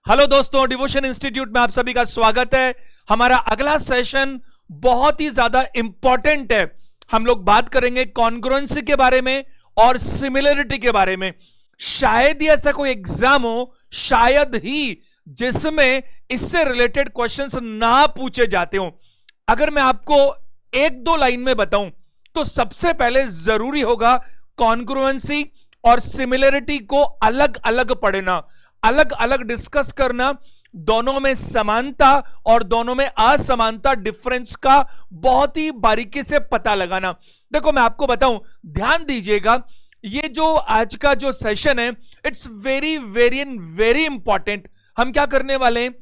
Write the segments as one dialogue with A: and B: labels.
A: Hello दोस्तों, devotion institute में आप सभी का स्वागत है। हमारा अगला सेशन बहुत ही ज्यादा इंपॉर्टेंट है। हम लोग बात करेंगे कॉन्ग्रुएंसी के बारे में और सिमिलरिटी के बारे में। शायद ही ऐसा कोई एग्जाम हो, शायद ही, जिसमें इससे रिलेटेड क्वेश्चंस ना पूछे जाते हो। अगर मैं आपको एक दो लाइन में बताऊं तो सबसे पहले जरूरी होगा कॉन्ग्रुएंसी और सिमिलरिटी को अलग अलग पढ़ना, अलग अलग डिस्कस करना, दोनों में समानता और दोनों में असमानता, डिफरेंस का बहुत ही बारीकी से पता लगाना। देखो मैं आपको बताऊं, ध्यान दीजिएगा, ये जो आज का जो सेशन है it's very very very important. हम क्या करने वाले हैं,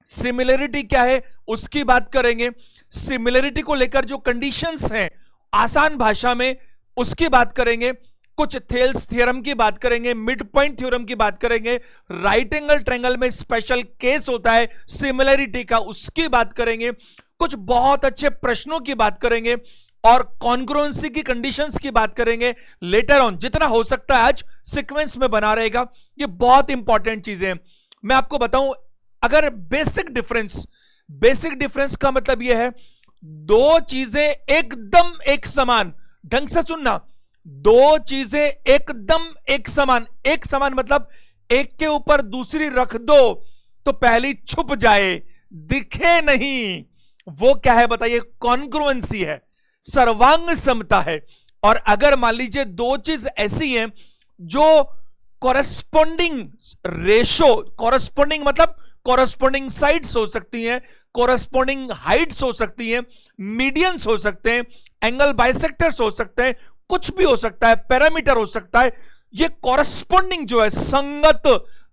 A: सिमिलरिटी क्या है उसकी बात करेंगे, सिमिलरिटी को लेकर जो कंडीशंस हैं आसान भाषा में उसकी बात करेंगे, कुछ थेल्स थ्योरम की बात करेंगे, मिड पॉइंट थ्योरम की बात करेंगे, राइट एंगल ट्रायंगल में स्पेशल केस होता है सिमिलरिटी का, उसकी बात करेंगे, कुछ बहुत अच्छे प्रश्नों की बात करेंगे और कॉन्ग्रुएंसी की कंडीशंस की बात करेंगे लेटर ऑन। जितना हो सकता है आज सीक्वेंस में बना रहेगा, ये बहुत इंपॉर्टेंट चीजें हैं। मैं आपको बताऊं, अगर बेसिक डिफरेंस का मतलब यह है दो चीजें एकदम एक समान, ढंग से सुनना, दो चीजें एकदम एक समान मतलब एक के ऊपर दूसरी रख दो तो पहली छुप जाए, दिखे नहीं, वो क्या है बताइए? कॉन्ग्रुएंसी है, सर्वांग समता है। और अगर मान लीजिए दो चीज ऐसी हैं जो कॉरेस्पॉन्डिंग रेशो, कॉरेस्पॉन्डिंग मतलब कॉरेस्पॉन्डिंग साइड्स हो सकती हैं, कॉरेस्पॉन्डिंग हाइट्स हो सकती हैं, मीडियंस हो सकते हैं, एंगल बाइसेक्टर्स हो सकते हैं, कुछ भी हो सकता है, पैरामीटर हो सकता है। ये कॉरेस्पॉन्डिंग जो है, संगत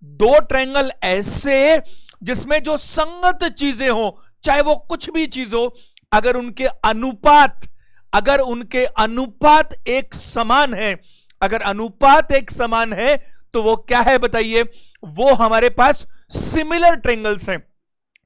A: दो ट्रायंगल ऐसे जिसमें जो संगत चीजें हो, चाहे वो कुछ भी चीज हो, अगर उनके अनुपात एक समान है, अगर अनुपात एक समान है तो वो क्या है बताइए? वो हमारे पास सिमिलर ट्रायंगल्स हैं।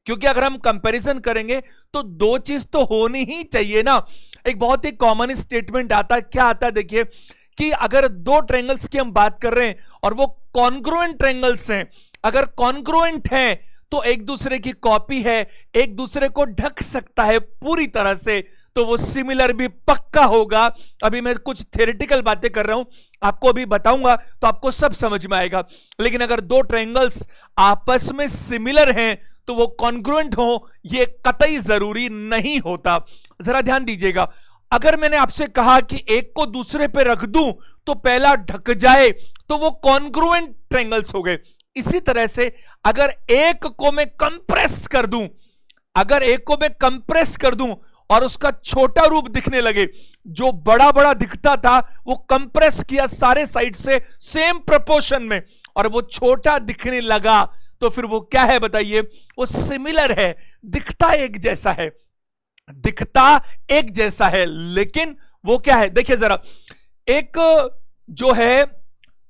A: क्योंकि अगर हम कंपैरिजन करेंगे तो दो चीज तो होनी ही चाहिए ना। एक बहुत ही कॉमन स्टेटमेंट आता है, क्या आता है देखिए, कि अगर दो ट्रायंगल्स की हम बात कर रहे हैं और वो कॉन्ग्रुएंट ट्रायंगल्स हैं, अगर कॉन्ग्रुएंट हैं तो एक दूसरे की कॉपी है, एक दूसरे को ढक सकता है पूरी तरह से, तो वो सिमिलर भी पक्का होगा। अभी मैं कुछ थ्योरेटिकल बातें कर रहा हूं, आपको अभी बताऊंगा तो आपको सब समझ में आएगा। लेकिन अगर दो ट्रायंगल्स आपस में सिमिलर हैं तो वो कॉन्ग्रुएंट हो, ये कतई जरूरी नहीं होता। जरा ध्यान दीजिएगा, अगर मैंने आपसे कहा कि एक को दूसरे पे रख दूं तो पहला ढक जाए तो वो कॉन्ग्रुएंट ट्रायंगल्स हो गए। इसी तरह से अगर एक को मैं कंप्रेस कर दूं, और उसका छोटा रूप दिखने लगे, जो बड़ा बड़ा दिखता था वो कंप्रेस किया सारे साइड से सेम प्रोपोर्शन में, और वो छोटा दिखने लगा, तो फिर वो क्या है बताइए? वो सिमिलर है, दिखता एक जैसा है, लेकिन वो क्या है? देखिए जरा, एक जो है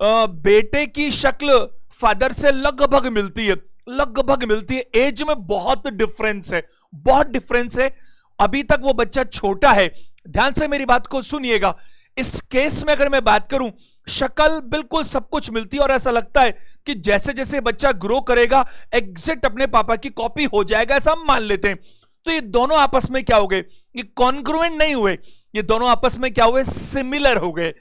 A: बेटे की शक्ल फादर से लगभग मिलती है, एज में बहुत डिफरेंस है, अभी तक वो बच्चा छोटा है। ध्यान से मेरी बात को सुनिएगा। इस केस में अगर मैं बात करूं, शक्ल बिल्कुल सब कुछ मिलती है और ऐसा लगता है कि जैसे जैसे बच्चा ग्रो करेगा एग्जैक्ट अपने पापा की कॉपी हो जाएगा, ऐसा हम मान लेते हैं। तो ये दोनों आपस में क्या हो गए? ये कॉन्ग्रुएंट नहीं हुए, ये दोनों आपस में क्या हुए? सिमिलर हो गए।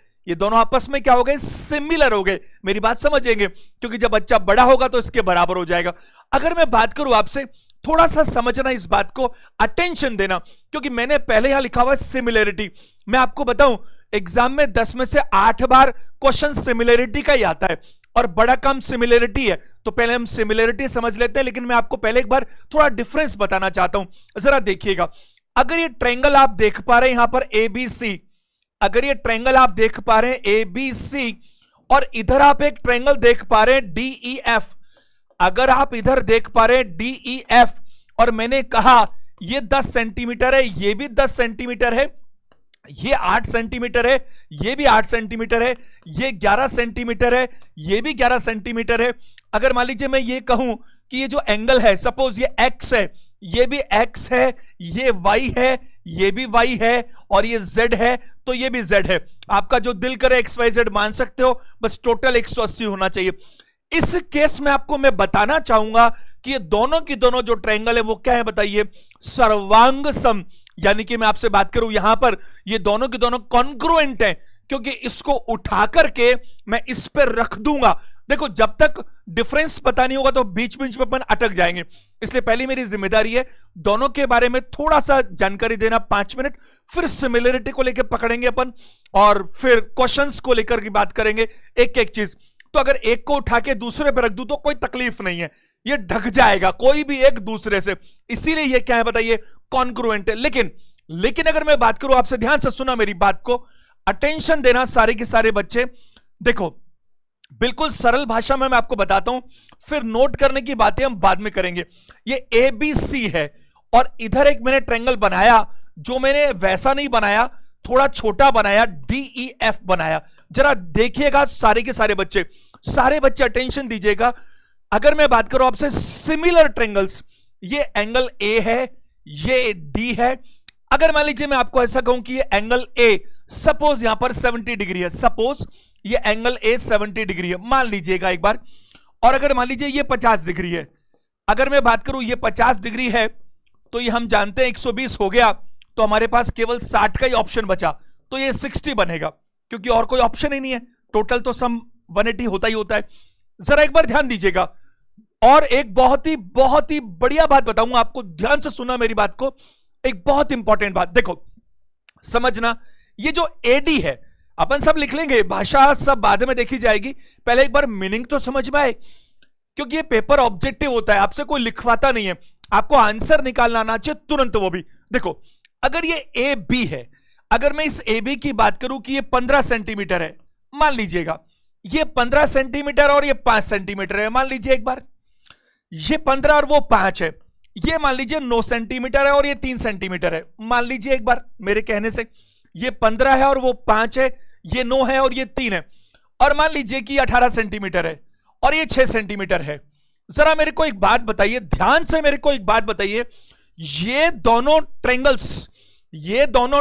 A: सिमिलर हो गए। मेरी बात समझेंगे, क्योंकि जब बच्चा बड़ा होगा तो इसके बराबर हो जाएगा। अगर मैं बात करूं आपसे, थोड़ा सा समझना इस बात को, अटेंशन देना, क्योंकि मैंने पहले यहां लिखा हुआ है सिमिलरिटी। मैं आपको बताऊं, एग्जाम में 10 में से 8 बार क्वेश्चन सिमिलरिटी का ही आता है और बड़ा काम सिमिलरिटी है। तो पहले हम सिमिलरिटी समझ लेते हैं, लेकिन मैं आपको पहले एक बार थोड़ा डिफरेंस बताना चाहता हूं। जरा देखिएगा, अगर ये ट्रायंगल आप देख पा रहे हैं यहां पर ABC, अगर ये ट्रायंगल आप देख पा रहे हैं ABC, और इधर आप एक ट्रायंगल देख पा रहे हैं DEF, अगर आप इधर देख पा रहे हैं DEF, और मैंने कहा ये 10 सेंटीमीटर है, ये भी 10 सेंटीमीटर है, ये 8 सेंटीमीटर है, ये भी 8 सेंटीमीटर है, ये 11 सेंटीमीटर है, ये भी 11 सेंटीमीटर है। अगर मान लीजिए मैं ये कहूं कि ये जो एंगल है, सपोज ये X है, ये भी X है, ये Y है, ये भी Y है, और ये Z है, तो ये भी Z है। आपका जो दिल करे XYZ मान सकते हो, बस टोटल 180 होना चाहिए। इस केस में आपको मैं बताना चाहूंगा कि ये दोनों की दोनों जो ट्रायंगल है वो क्या है बताइए, सर्वांग सम। यानी कि मैं आपसे बात करूं यहां पर ये दोनों की दोनों कॉन्ग्रुएंट हैं, क्योंकि इसको उठा करके मैं इस पर रख दूंगा। देखो जब तक डिफरेंस पता नहीं होगा तो बीच बीच में अपन अटक जाएंगे, इसलिए पहली मेरी जिम्मेदारी है दोनों के बारे में थोड़ा सा जानकारी देना 5 मिनट, फिर सिमिलरिटी को लेकर पकड़ेंगे अपन और फिर क्वेश्चंस को लेकर की बात करेंगे एक एक चीज। तो अगर एक को उठा के दूसरे पर रख दूं तो कोई तकलीफ नहीं है, ये ढक जाएगा कोई भी एक दूसरे से, इसीलिए ये क्या है बताइए, कॉन्ग्रुएंट है। लेकिन अगर मैं बात करूं, आपसे ध्यान से सुना मेरी बात को, अटेंशन देना सारे के सारे बच्चे। देखो बिल्कुल सरल भाषा में मैं आपको बताता हूं, फिर नोट करने की बातें हम बाद में करेंगे। ये ए बी सी है और इधर एक मैंने ट्रायंगल बनाया, जो मैंने वैसा नहीं बनाया, थोड़ा छोटा बनाया, डी ई एफ बनाया। जरा देखिएगा सारे के सारे बच्चे अटेंशन दीजिएगा। अगर मैं बात करूं आपसे सिमिलर ट्रायंगल्स, ये एंगल ए है, ये डी है। अगर मान लीजिए मैं आपको ऐसा कहूं कि ये एंगल ए सपोज यहां पर 70 डिग्री है, सपोज ये एंगल ए 70 डिग्री है, मान लीजिएगा एक बार। और अगर मान लीजिए ये 50 डिग्री है, अगर मैं बात करूं ये 50 डिग्री है, तो ये हम जानते हैं 120 हो गया, तो हमारे पास केवल 60 का ही ऑप्शन बचा, तो ये 60 बनेगा, क्योंकि और कोई ऑप्शन ही नहीं है। टोटल तो सम 180 होता ही होता है। जरा एक बार ध्यान दीजिएगा, और एक बहुत ही बढ़िया बात बताऊंगा आपको, ध्यान से सुना मेरी बात को, एक बहुत इंपॉर्टेंट बात। देखो समझना, ये जो एडी है अपन सब लिख लेंगे, भाषा सब बाद में देखी जाएगी, पहले एक बार मीनिंग तो समझ में आए, क्योंकि ये पेपर ऑब्जेक्टिव होता है, आपसे कोई लिखवाता नहीं है, आपको आंसर निकालना आना चाहिए तुरंत, वो भी। देखो अगर ये ए बी है, अगर मैं इस ए बी की बात करूं कि ये 15 सेंटीमीटर है, मान लीजिएगा ये 15 सेंटीमीटर और ये 5 सेंटीमीटर है, मान लीजिए एक बार, ये 15 और वो 5 है, ये मान लीजिए 9 सेंटीमीटर है और ये 3 सेंटीमीटर है, मान लीजिए एक बार मेरे कहने से, ये 15 है और वो 5 है, ये 9 है और ये 3 है, और मान लीजिए कि 18 सेंटीमीटर है और ये 6 सेंटीमीटर है। जरा मेरे को एक बात बताइए, ध्यान से मेरे को एक बात बताइए, ये दोनों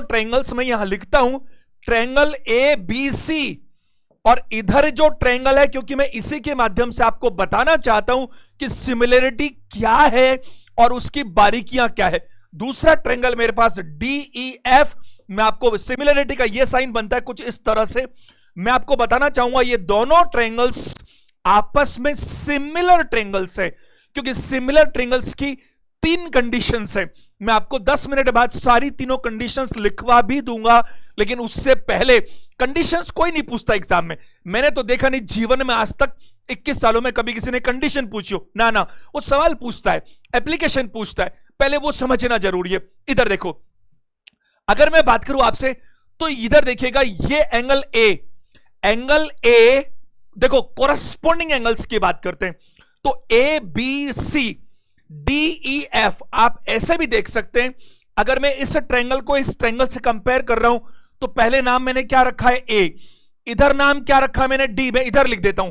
A: ट्रायंगल्स मैं यहां लिखता हूं, ट्रायंगल ए बी सी, और इधर जो ट्रायंगल है, क्योंकि मैं इसी के माध्यम से आपको बताना चाहता हूं कि सिमिलरिटी क्या है और उसकी बारीकियां क्या है। दूसरा ट्रायंगल मेरे पास डी ई एफ, मैं आपको सिमिलरिटी का ये साइन बनता है कुछ इस तरह से, मैं आपको बताना चाहूंगा ये दोनों ट्रायंगल्स आपस में सिमिलर ट्रायंगल्स है, क्योंकि सिमिलर ट्रायंगल्स की 3 कंडीशंस है। मैं आपको 10 मिनट बाद सारी तीनों कंडीशंस लिखवा भी दूंगा, लेकिन उससे पहले कंडीशंस कोई नहीं पूछता एग्जाम में, मैंने तो देखा नहीं जीवन में आज तक 21 सालों में कभी किसी ने कंडीशन पूछी हो, ना वो सवाल पूछता है, एप्लीकेशन पूछता है, पहले वो समझना जरूरी है। इधर देखो, अगर मैं बात करूं आपसे, तो इधर देखिएगा ये एंगल ए, देखो कोरस्पोंडिंग एंगल्स की बात करते हैं, तो A B C D E F आप ऐसे भी देख सकते हैं। अगर मैं इस ट्रायंगल को इस ट्रायंगल से कंपेयर कर रहा हूं, तो पहले नाम मैंने क्या रखा है ए, इधर नाम क्या रखा है मैंने डी, में इधर लिख देता हूं,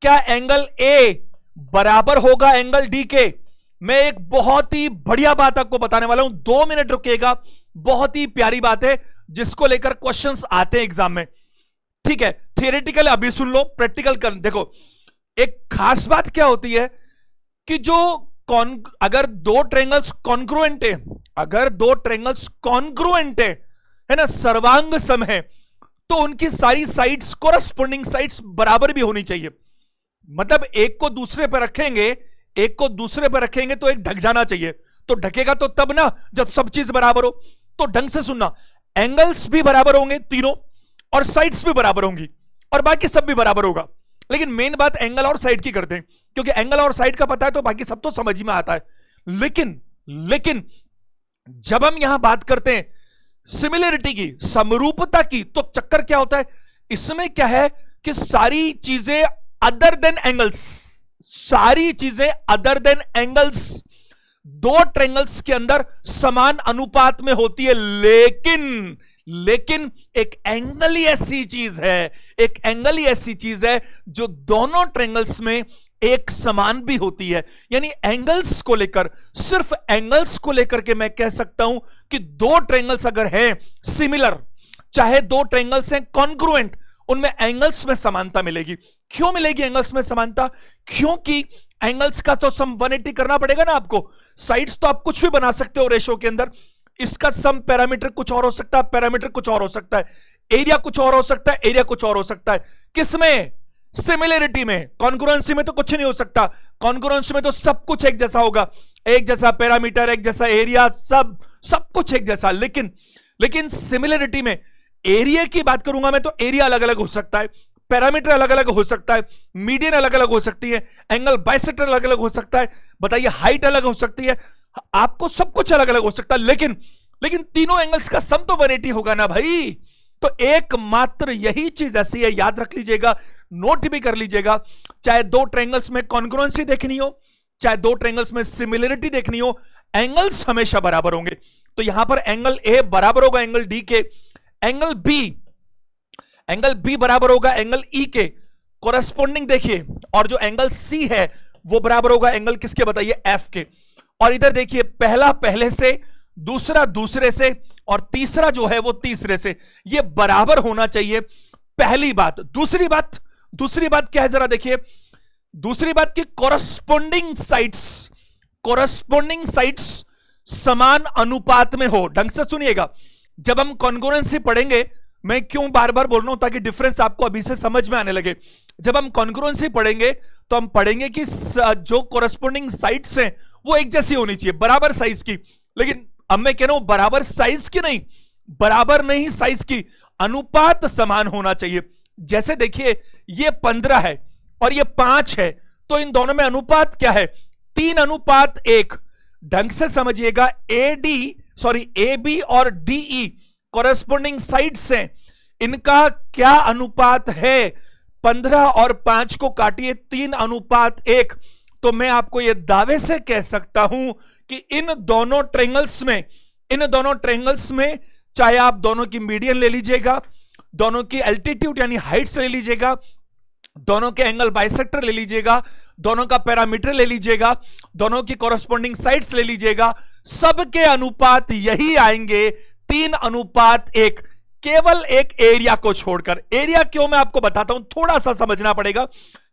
A: क्या एंगल ए बराबर होगा एंगल डी के? मैं एक बहुत ही बढ़िया बात आपको बताने वाला हूं, 2 मिनट रुकेगा, बहुत ही प्यारी बात है जिसको लेकर क्वेश्चंस आते हैं एग्जाम में, ठीक है। थियोरेटिकल अभी सुन लो, प्रैक्टिकल कर देखो। एक खास बात क्या होती है कि जो अगर 2 ट्रायंगल्स कॉन्ग्रुएंट है, अगर 2 ट्रायंगल्स कॉन्ग्रुएंट है ना, सर्वांग सम है, तो उनकी सारी साइड्स कोरस्पोंडिंग साइड्स बराबर भी होनी चाहिए। मतलब एक को दूसरे पर रखेंगे तो एक ढक जाना चाहिए, तो ढकेगा तो तब ना जब सब चीज बराबर हो। तो ढंग से सुनना, एंगल्स भी बराबर होंगे तीनों, और साइड्स भी बराबर होंगी, और बाकी सब भी बराबर होगा। लेकिन मेन बात एंगल और साइड की करते हैं, क्योंकि एंगल और साइड का पता है तो बाकी सब तो समझ में आता है। लेकिन जब हम यहां बात करते हैं सिमिलरिटी की, समरूपता की, तो चक्कर क्या होता है इसमें, क्या है कि सारी चीजें अदर देन एंगल्स 2 ट्रायंगल्स के अंदर समान अनुपात में होती है, लेकिन एक एंगल ही ऐसी चीज है जो दोनों ट्रायंगल्स में एक समान भी होती है। यानी एंगल्स को लेकर, सिर्फ एंगल्स को लेकर के मैं कह सकता हूं कि 2 ट्रायंगल्स अगर हैं सिमिलर, चाहे 2 ट्रायंगल्स हैं कॉन्ग्रुएंट, उनमें एंगल्स में समानता मिलेगी। क्यों मिलेगी एंगल्स में समानता? क्योंकि एंगल्स का तो सम 180 करना पड़ेगा ना आपको। साइड्स तो आप कुछ भी बना सकते हो रेशो के अंदर, इसका सम पैरामीटर कुछ और हो सकता है, पैरामीटर कुछ और हो सकता है, एरिया कुछ और हो सकता है, एरिया कुछ और हो सकता है। किसमें? सिमिलरिटी में। कॉन्ग्रुएंसी में तो कुछ नहीं हो सकता। कॉन्ग्रुएंसी में तो सब कुछ एक जैसा होगा, एक जैसा पैरामीटर, एक जैसा एरिया, सब कुछ एक जैसा। लेकिन सिमिलरिटी में एरिया की बात करूंगा मैं तो एरिया अलग अलग हो सकता है, पैरामीटर अलग अलग हो सकता है, मीडियन अलग अलग हो सकती है, एंगल बाइसेक्टर अलग अलग हो सकता है, बताइए हाइट अलग हो सकती है, आपको सब कुछ अलग अलग हो सकता है। लेकिन तीनों एंगल्स का सम तो 180 होगा ना भाई। तो एकमात्र यही चीज ऐसी है, याद रख लीजिएगा, नोट भी कर लीजिएगा। चाहे दो ट्रायंगल्स में कॉन्ग्रुएंसी देखनी हो, चाहे दो ट्रायंगल्स में सिमिलरिटी देखनी हो, एंगल्स हमेशा बराबर होंगे। तो यहां पर एंगल ए बराबर होगा एंगल डी के, एंगल बी बराबर होगा एंगल ई के, कोरेस्पोंडिंग देखिए, और जो एंगल सी है वो बराबर होगा एंगल किसके? बताइए, एफ के। और इधर देखिए, पहला पहले से, दूसरा दूसरे से, और तीसरा जो है वो तीसरे से, ये बराबर होना चाहिए, पहली बात। दूसरी बात क्या है जरा देखिए, दूसरी बात की कोरेस्पोंडिंग साइड्स समान अनुपात में हो। ढंग से सुनिएगा, जब हम कॉन्ग्रुएंसी पढ़ेंगे, मैं क्यों बार बार बोल रहा हूं ताकि डिफरेंस आपको अभी से समझ में आने लगे। जब हम कॉन्ग्रुएंसी पढ़ेंगे तो हम पढ़ेंगे कि जो कोरेस्पोंडिंग साइड्स हैं वो एक जैसी होनी चाहिए, बराबर साइज की। लेकिन अब मैं कह रहा हूं बराबर साइज की नहीं, बराबर नहीं साइज की, अनुपात समान होना चाहिए। जैसे देखिए, ये 15 है और ये 5 है, तो इन दोनों में अनुपात क्या है? 3:1। ढंग से समझिएगा, ए बी और डीई कोरेस्पोंडिंग साइड्स हैं, इनका क्या अनुपात है? 15 और 5 को काटिए, 3:1। तो मैं आपको यह दावे से कह सकता हूं कि इन दोनों ट्रायंगल्स में चाहे आप दोनों की मीडियन ले लीजिएगा, दोनों की एल्टीट्यूड यानी हाइट्स ले लीजिएगा, दोनों के एंगल बाइसेक्टर ले लीजिएगा, दोनों का पैरामीटर ले लीजिएगा, दोनों की कोरेस्पोंडिंग साइड्स ले लीजिएगा, सबके अनुपात यही आएंगे, 3:1, केवल एक एरिया को छोड़कर। एरिया क्यों, मैं आपको बताता हूं, थोड़ा सा समझना पड़ेगा,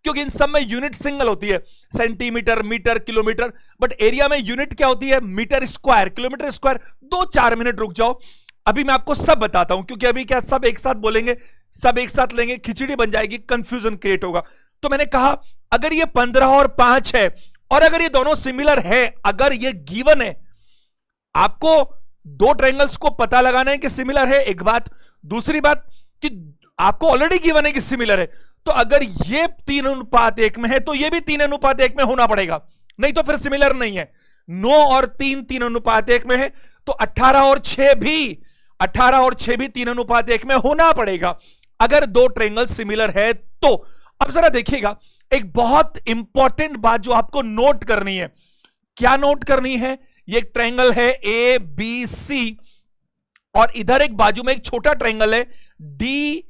A: क्योंकि इन सब में यूनिट सिंगल होती है, centimetre, metre, kilometre, but area में यूनिट क्या होती है? Metre square, kilometre square. 2-4 minute रुक जाओ, अभी मैं आपको सब बताता हूं, क्योंकि अभी क्या सब एक साथ बोलेंगे, सब एक साथ लेंगे, खिचड़ी बन जाएगी, कंफ्यूजन क्रिएट होगा। तो मैंने कहा, अगर ये 15 और 5 है, और अगर ये दोनों सिमिलर है, अगर ये गिवन है, आपको दो ट्रायंगल्स को पता लगाना है कि सिमिलर है, एक बात। दूसरी बात कि आपको ऑलरेडी गिवन है कि सिमिलर है, तो अगर ये 3:1 में है तो ये भी 3:1 में होना पड़ेगा, नहीं तो फिर सिमिलर नहीं है। 9 और 3 3:1 में है, तो 18 और 6 भी 3:1 में होना पड़ेगा, अगर दो ट्रायंगल सिमिलर है तो। अब जरा देखिएगा, एक बहुत इंपॉर्टेंट बात जो आपको नोट करनी है। क्या नोट करनी है? ये एक ट्रायंगल है ए बी सी, और इधर एक बाजू में एक छोटा ट्रायंगल है डी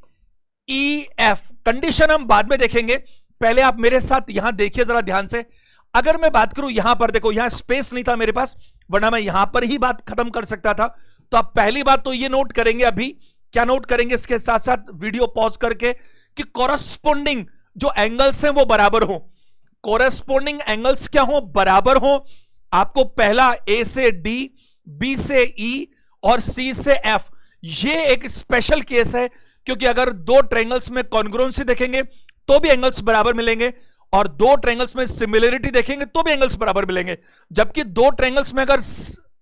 A: ई एफ। कंडीशन हम बाद में देखेंगे, पहले आप मेरे साथ यहां देखिए जरा ध्यान से। अगर मैं बात करूं, यहां पर देखो, यहां स्पेस नहीं था मेरे पास, वरना मैं यहां पर ही बात खत्म कर सकता था। तो आप पहली बात तो ये नोट करेंगे, अभी क्या नोट करेंगे इसके साथ साथ वीडियो पॉज करके, कि कोरेस्पोंडिंग जो एंगल्स हैं वो बराबर हो। कोरेस्पोंडिंग एंगल्स क्या हो? बराबर हो। आपको पहला ए से डी, बी से ई और सी से एफ, ये एक स्पेशल केस है, क्योंकि अगर दो ट्रायंगल्स में कॉन्ग्रुएंसी देखेंगे तो भी एंगल्स बराबर मिलेंगे, और दो ट्रायंगल्स में सिमिलरिटी देखेंगे तो भी एंगल्स बराबर मिलेंगे। जबकि दो ट्रायंगल्स में अगर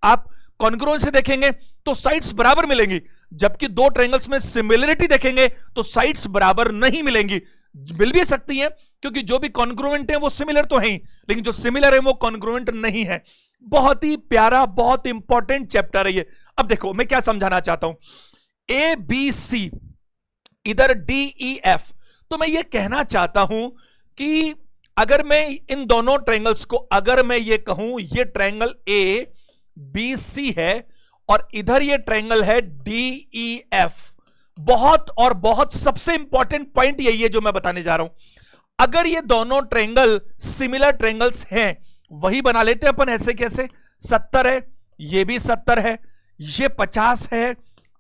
A: आप कॉन्ग्रुएंसी देखेंगे तो साइड्स बराबर मिलेंगी, जबकि दो ट्रायंगल्स में सिमिलरिटी देखेंगे तो साइड्स बराबर नहीं मिलेंगी। मिल भी सकती हैं, क्योंकि जो भी कॉन्ग्रुएंट है वो सिमिलर तो है ही, लेकिन जो सिमिलर है वो कॉन्ग्रुएंट नहीं है। बहुत ही प्यारा, बहुत इंपॉर्टेंट चैप्टर है ये। अब देखो मैं क्या समझाना चाहता हूं, ए बी सी, इधर डी ई एफ। तो मैं ये कहना चाहता हूं कि अगर मैं इन दोनों ट्रायंगल्स को, अगर मैं ये कहूं ये ट्रायंगल ए बी सी है और इधर ये ट्रायंगल है डी ई एफ, बहुत और बहुत सबसे इंपॉर्टेंट पॉइंट यही है जो मैं बताने जा रहा हूं। अगर ये दोनों ट्रायंगल सिमिलर ट्रायंगल्स हैं, वही बना लेते हैं अपन, ऐसे कैसे? 70 है, ये भी 70 है, ये 50 है।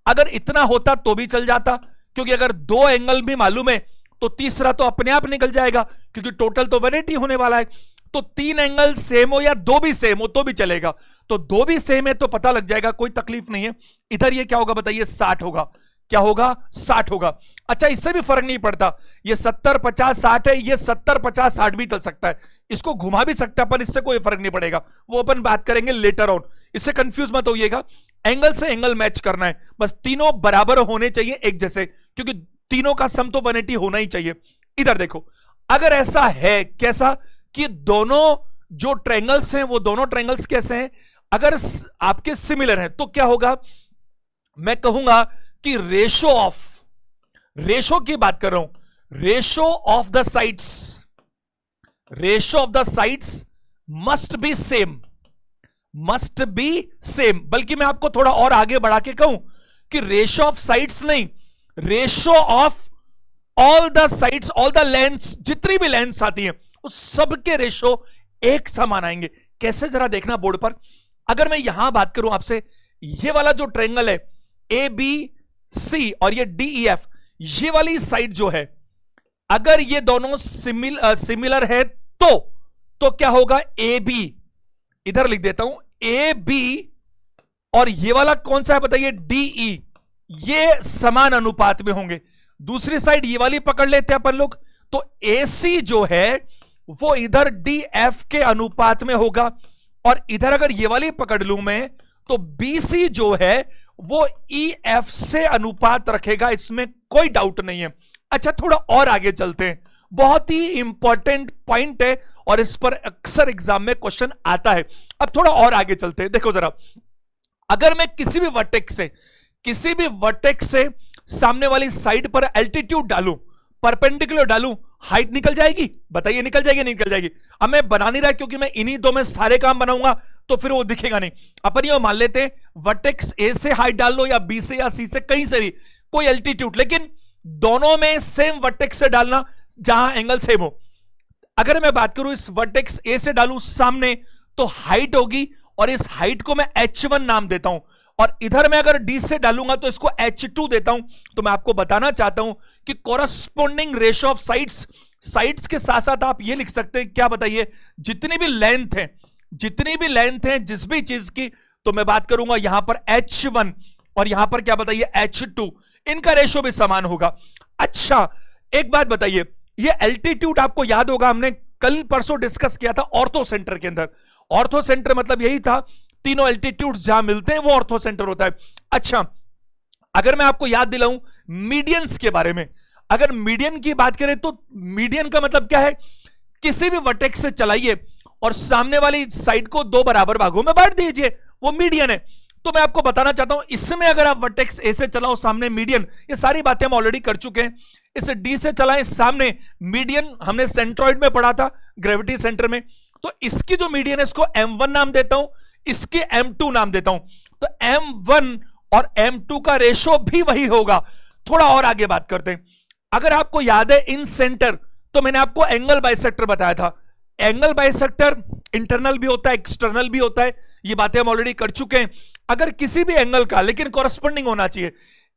A: अगर इतना होता तो भी चल जाता, क्योंकि अगर दो एंगल भी मालूम है तो तीसरा तो अपने आप निकल जाएगा, क्योंकि टोटल तो 180 होने वाला है। तो 3 एंगल सेम हो या 2 भी सेम हो तो भी चलेगा। तो 2 भी सेम है तो पता लग जाएगा, कोई तकलीफ नहीं है। इधर ये क्या होगा बताइए, 60 होगा। क्या होगा, 60 होगा। अच्छा, इससे भी फर्क नहीं पड़ता, ये 70 50 60 है, ये 70 50 60 भी चल सकता है, इसको घुमा भी सकता है, पर इससे कोई फर्क नहीं पड़ेगा, वो अपन बात करेंगे लेटर ऑन। इससे कंफ्यूज मत होइएगा, एंगल से एंगल मैच करना है, बस तीनों बराबर होने चाहिए एक जैसे, क्योंकि तीनों का सम तो 180 होना ही चाहिए। इधर देखो, अगर ऐसा है, कैसा कि दोनों जो ट्रायंगल्स हैं वो दोनों ट्रायंगल्स कैसे हैं, अगर आपके सिमिलर हैं तो क्या होगा, मैं कहूंगा कि रेशो की बात कर रहा हूं, ratio of the sides must be same. बल्कि मैं आपको थोड़ा और आगे बढ़ा के कहूं कि रेशो ऑफ साइड्स नहीं, ratio of all the sides, all the lengths, जितनी भी लेंथ्स आती हैं उस सब के रेशो एक समान आएंगे। कैसे, जरा देखना बोर्ड पर। अगर मैं यहां बात करूं आपसे, ये वाला जो ट्रायंगल है ए बी सी और ये डी ई एफ, ये वाली साइड जो है, अगर ये दोनों सिमिलर है तो क्या होगा, ए बी, इधर लिख देता हूं ए बी, और ये वाला कौन सा है बताइए, डी ई, ये समान अनुपात में होंगे। दूसरी साइड ये वाली पकड़ लेते हैं अपन लोग, तो ए सी जो है वो इधर डी एफ के अनुपात में होगा, और इधर अगर ये वाली पकड़ लूं मैं तो बी सी जो है वो ई एफ से अनुपात रखेगा, इसमें कोई डाउट नहीं है। अच्छा, थोड़ा और आगे चलते हैं, बहुत ही इंपॉर्टेंट पॉइंट है और इस पर अक्सर एग्जाम में क्वेश्चन आता है। अब थोड़ा और आगे चलते हैं, देखो जरा, अगर मैं किसी भी वर्टेक्स से सामने वाली साइड पर एल्टीट्यूड डालूं, परपेंडिकुलर डालूं, हाइट निकल जाएगी, बताइए निकल जाएगी नहीं निकल जाएगी। अब मैं बना नहीं रहा क्योंकि मैं इन्हीं दो में सारे काम बनाऊंगा तो फिर वो दिखेगा नहीं। अपन ये मान लेते हैं वर्टेक्स ए से हाइट डाल लो या बी से या सी से, कहीं से भी कोई एल्टीट्यूड, लेकिन दोनों में सेम वर्टेक्स से डालना जहां एंगल सेम हो। अगर मैं बात करूं इस वर्टेक्स ए से डालूं सामने तो हाइट होगी, और इस हाइट को मैं h1 नाम देता हूं, और इधर मैं अगर डी से डालूंगा तो इसको h2 देता हूं। तो मैं आपको बताना चाहता हूं कि कॉरस्पॉन्डिंग रेशियो ऑफ साइड्स के साथ साथ आप ये लिख सकते हैं, क्या बताइए, जितनी भी लेंथ है जिस भी चीज की, तो मैं बात करूंगा यहां पर h1 और यहां पर क्या बताइए h2, इनका रेशियो भी समान होगा। अच्छा, एक बात बताइए, ये एल्टीट्यूड आपको याद होगा, हमने कल परसों डिस्कस किया था ऑर्थो सेंटर के अंदर। ऑर्थो सेंटर मतलब यही था, तीनों एल्टीट्यूड्स जहां मिलते हैं वो ऑर्थो सेंटर होता है। अच्छा, अगर मैं आपको याद दिलाऊं मीडियंस के बारे में, अगर मीडियन की बात करें तो मीडियन का मतलब क्या है, किसी भी वर्टेक्स से चलाइए और सामने वाली साइड को 2 बराबर भागों में बांट दीजिए, वो मीडियन है। तो मैं आपको बताना चाहता हूं, इसमें अगर आप वर्टेक्स ए से चलाओ सामने मीडियन, ये सारी बातें हम ऑलरेडी कर चुके हैं। इसे डी से चलाएं सामने मीडियन, हमने सेंट्रॉइड में पढ़ा था ग्रेविटी सेंटर में। तो इसकी जो मीडियन है इसको m1 नाम देता हूं, इसके m2 नाम देता हूं। तो m1 और m2 का रेशो भी वही होगा। थोड़ा और आगे बात करते हैं, अगर आपको याद है इन सेंटर, तो मैंने आपको एंगल बाइसेक्टर बताया था। एंगल बाइसेक्टर इंटरनल भी होता है, एक्सटर्नल भी होता है, ये बातें हम ऑलरेडी कर चुके हैं। अगर किसी भी एंगल का, लेकिन कॉरस्पॉन्डिंग होना चाहिए,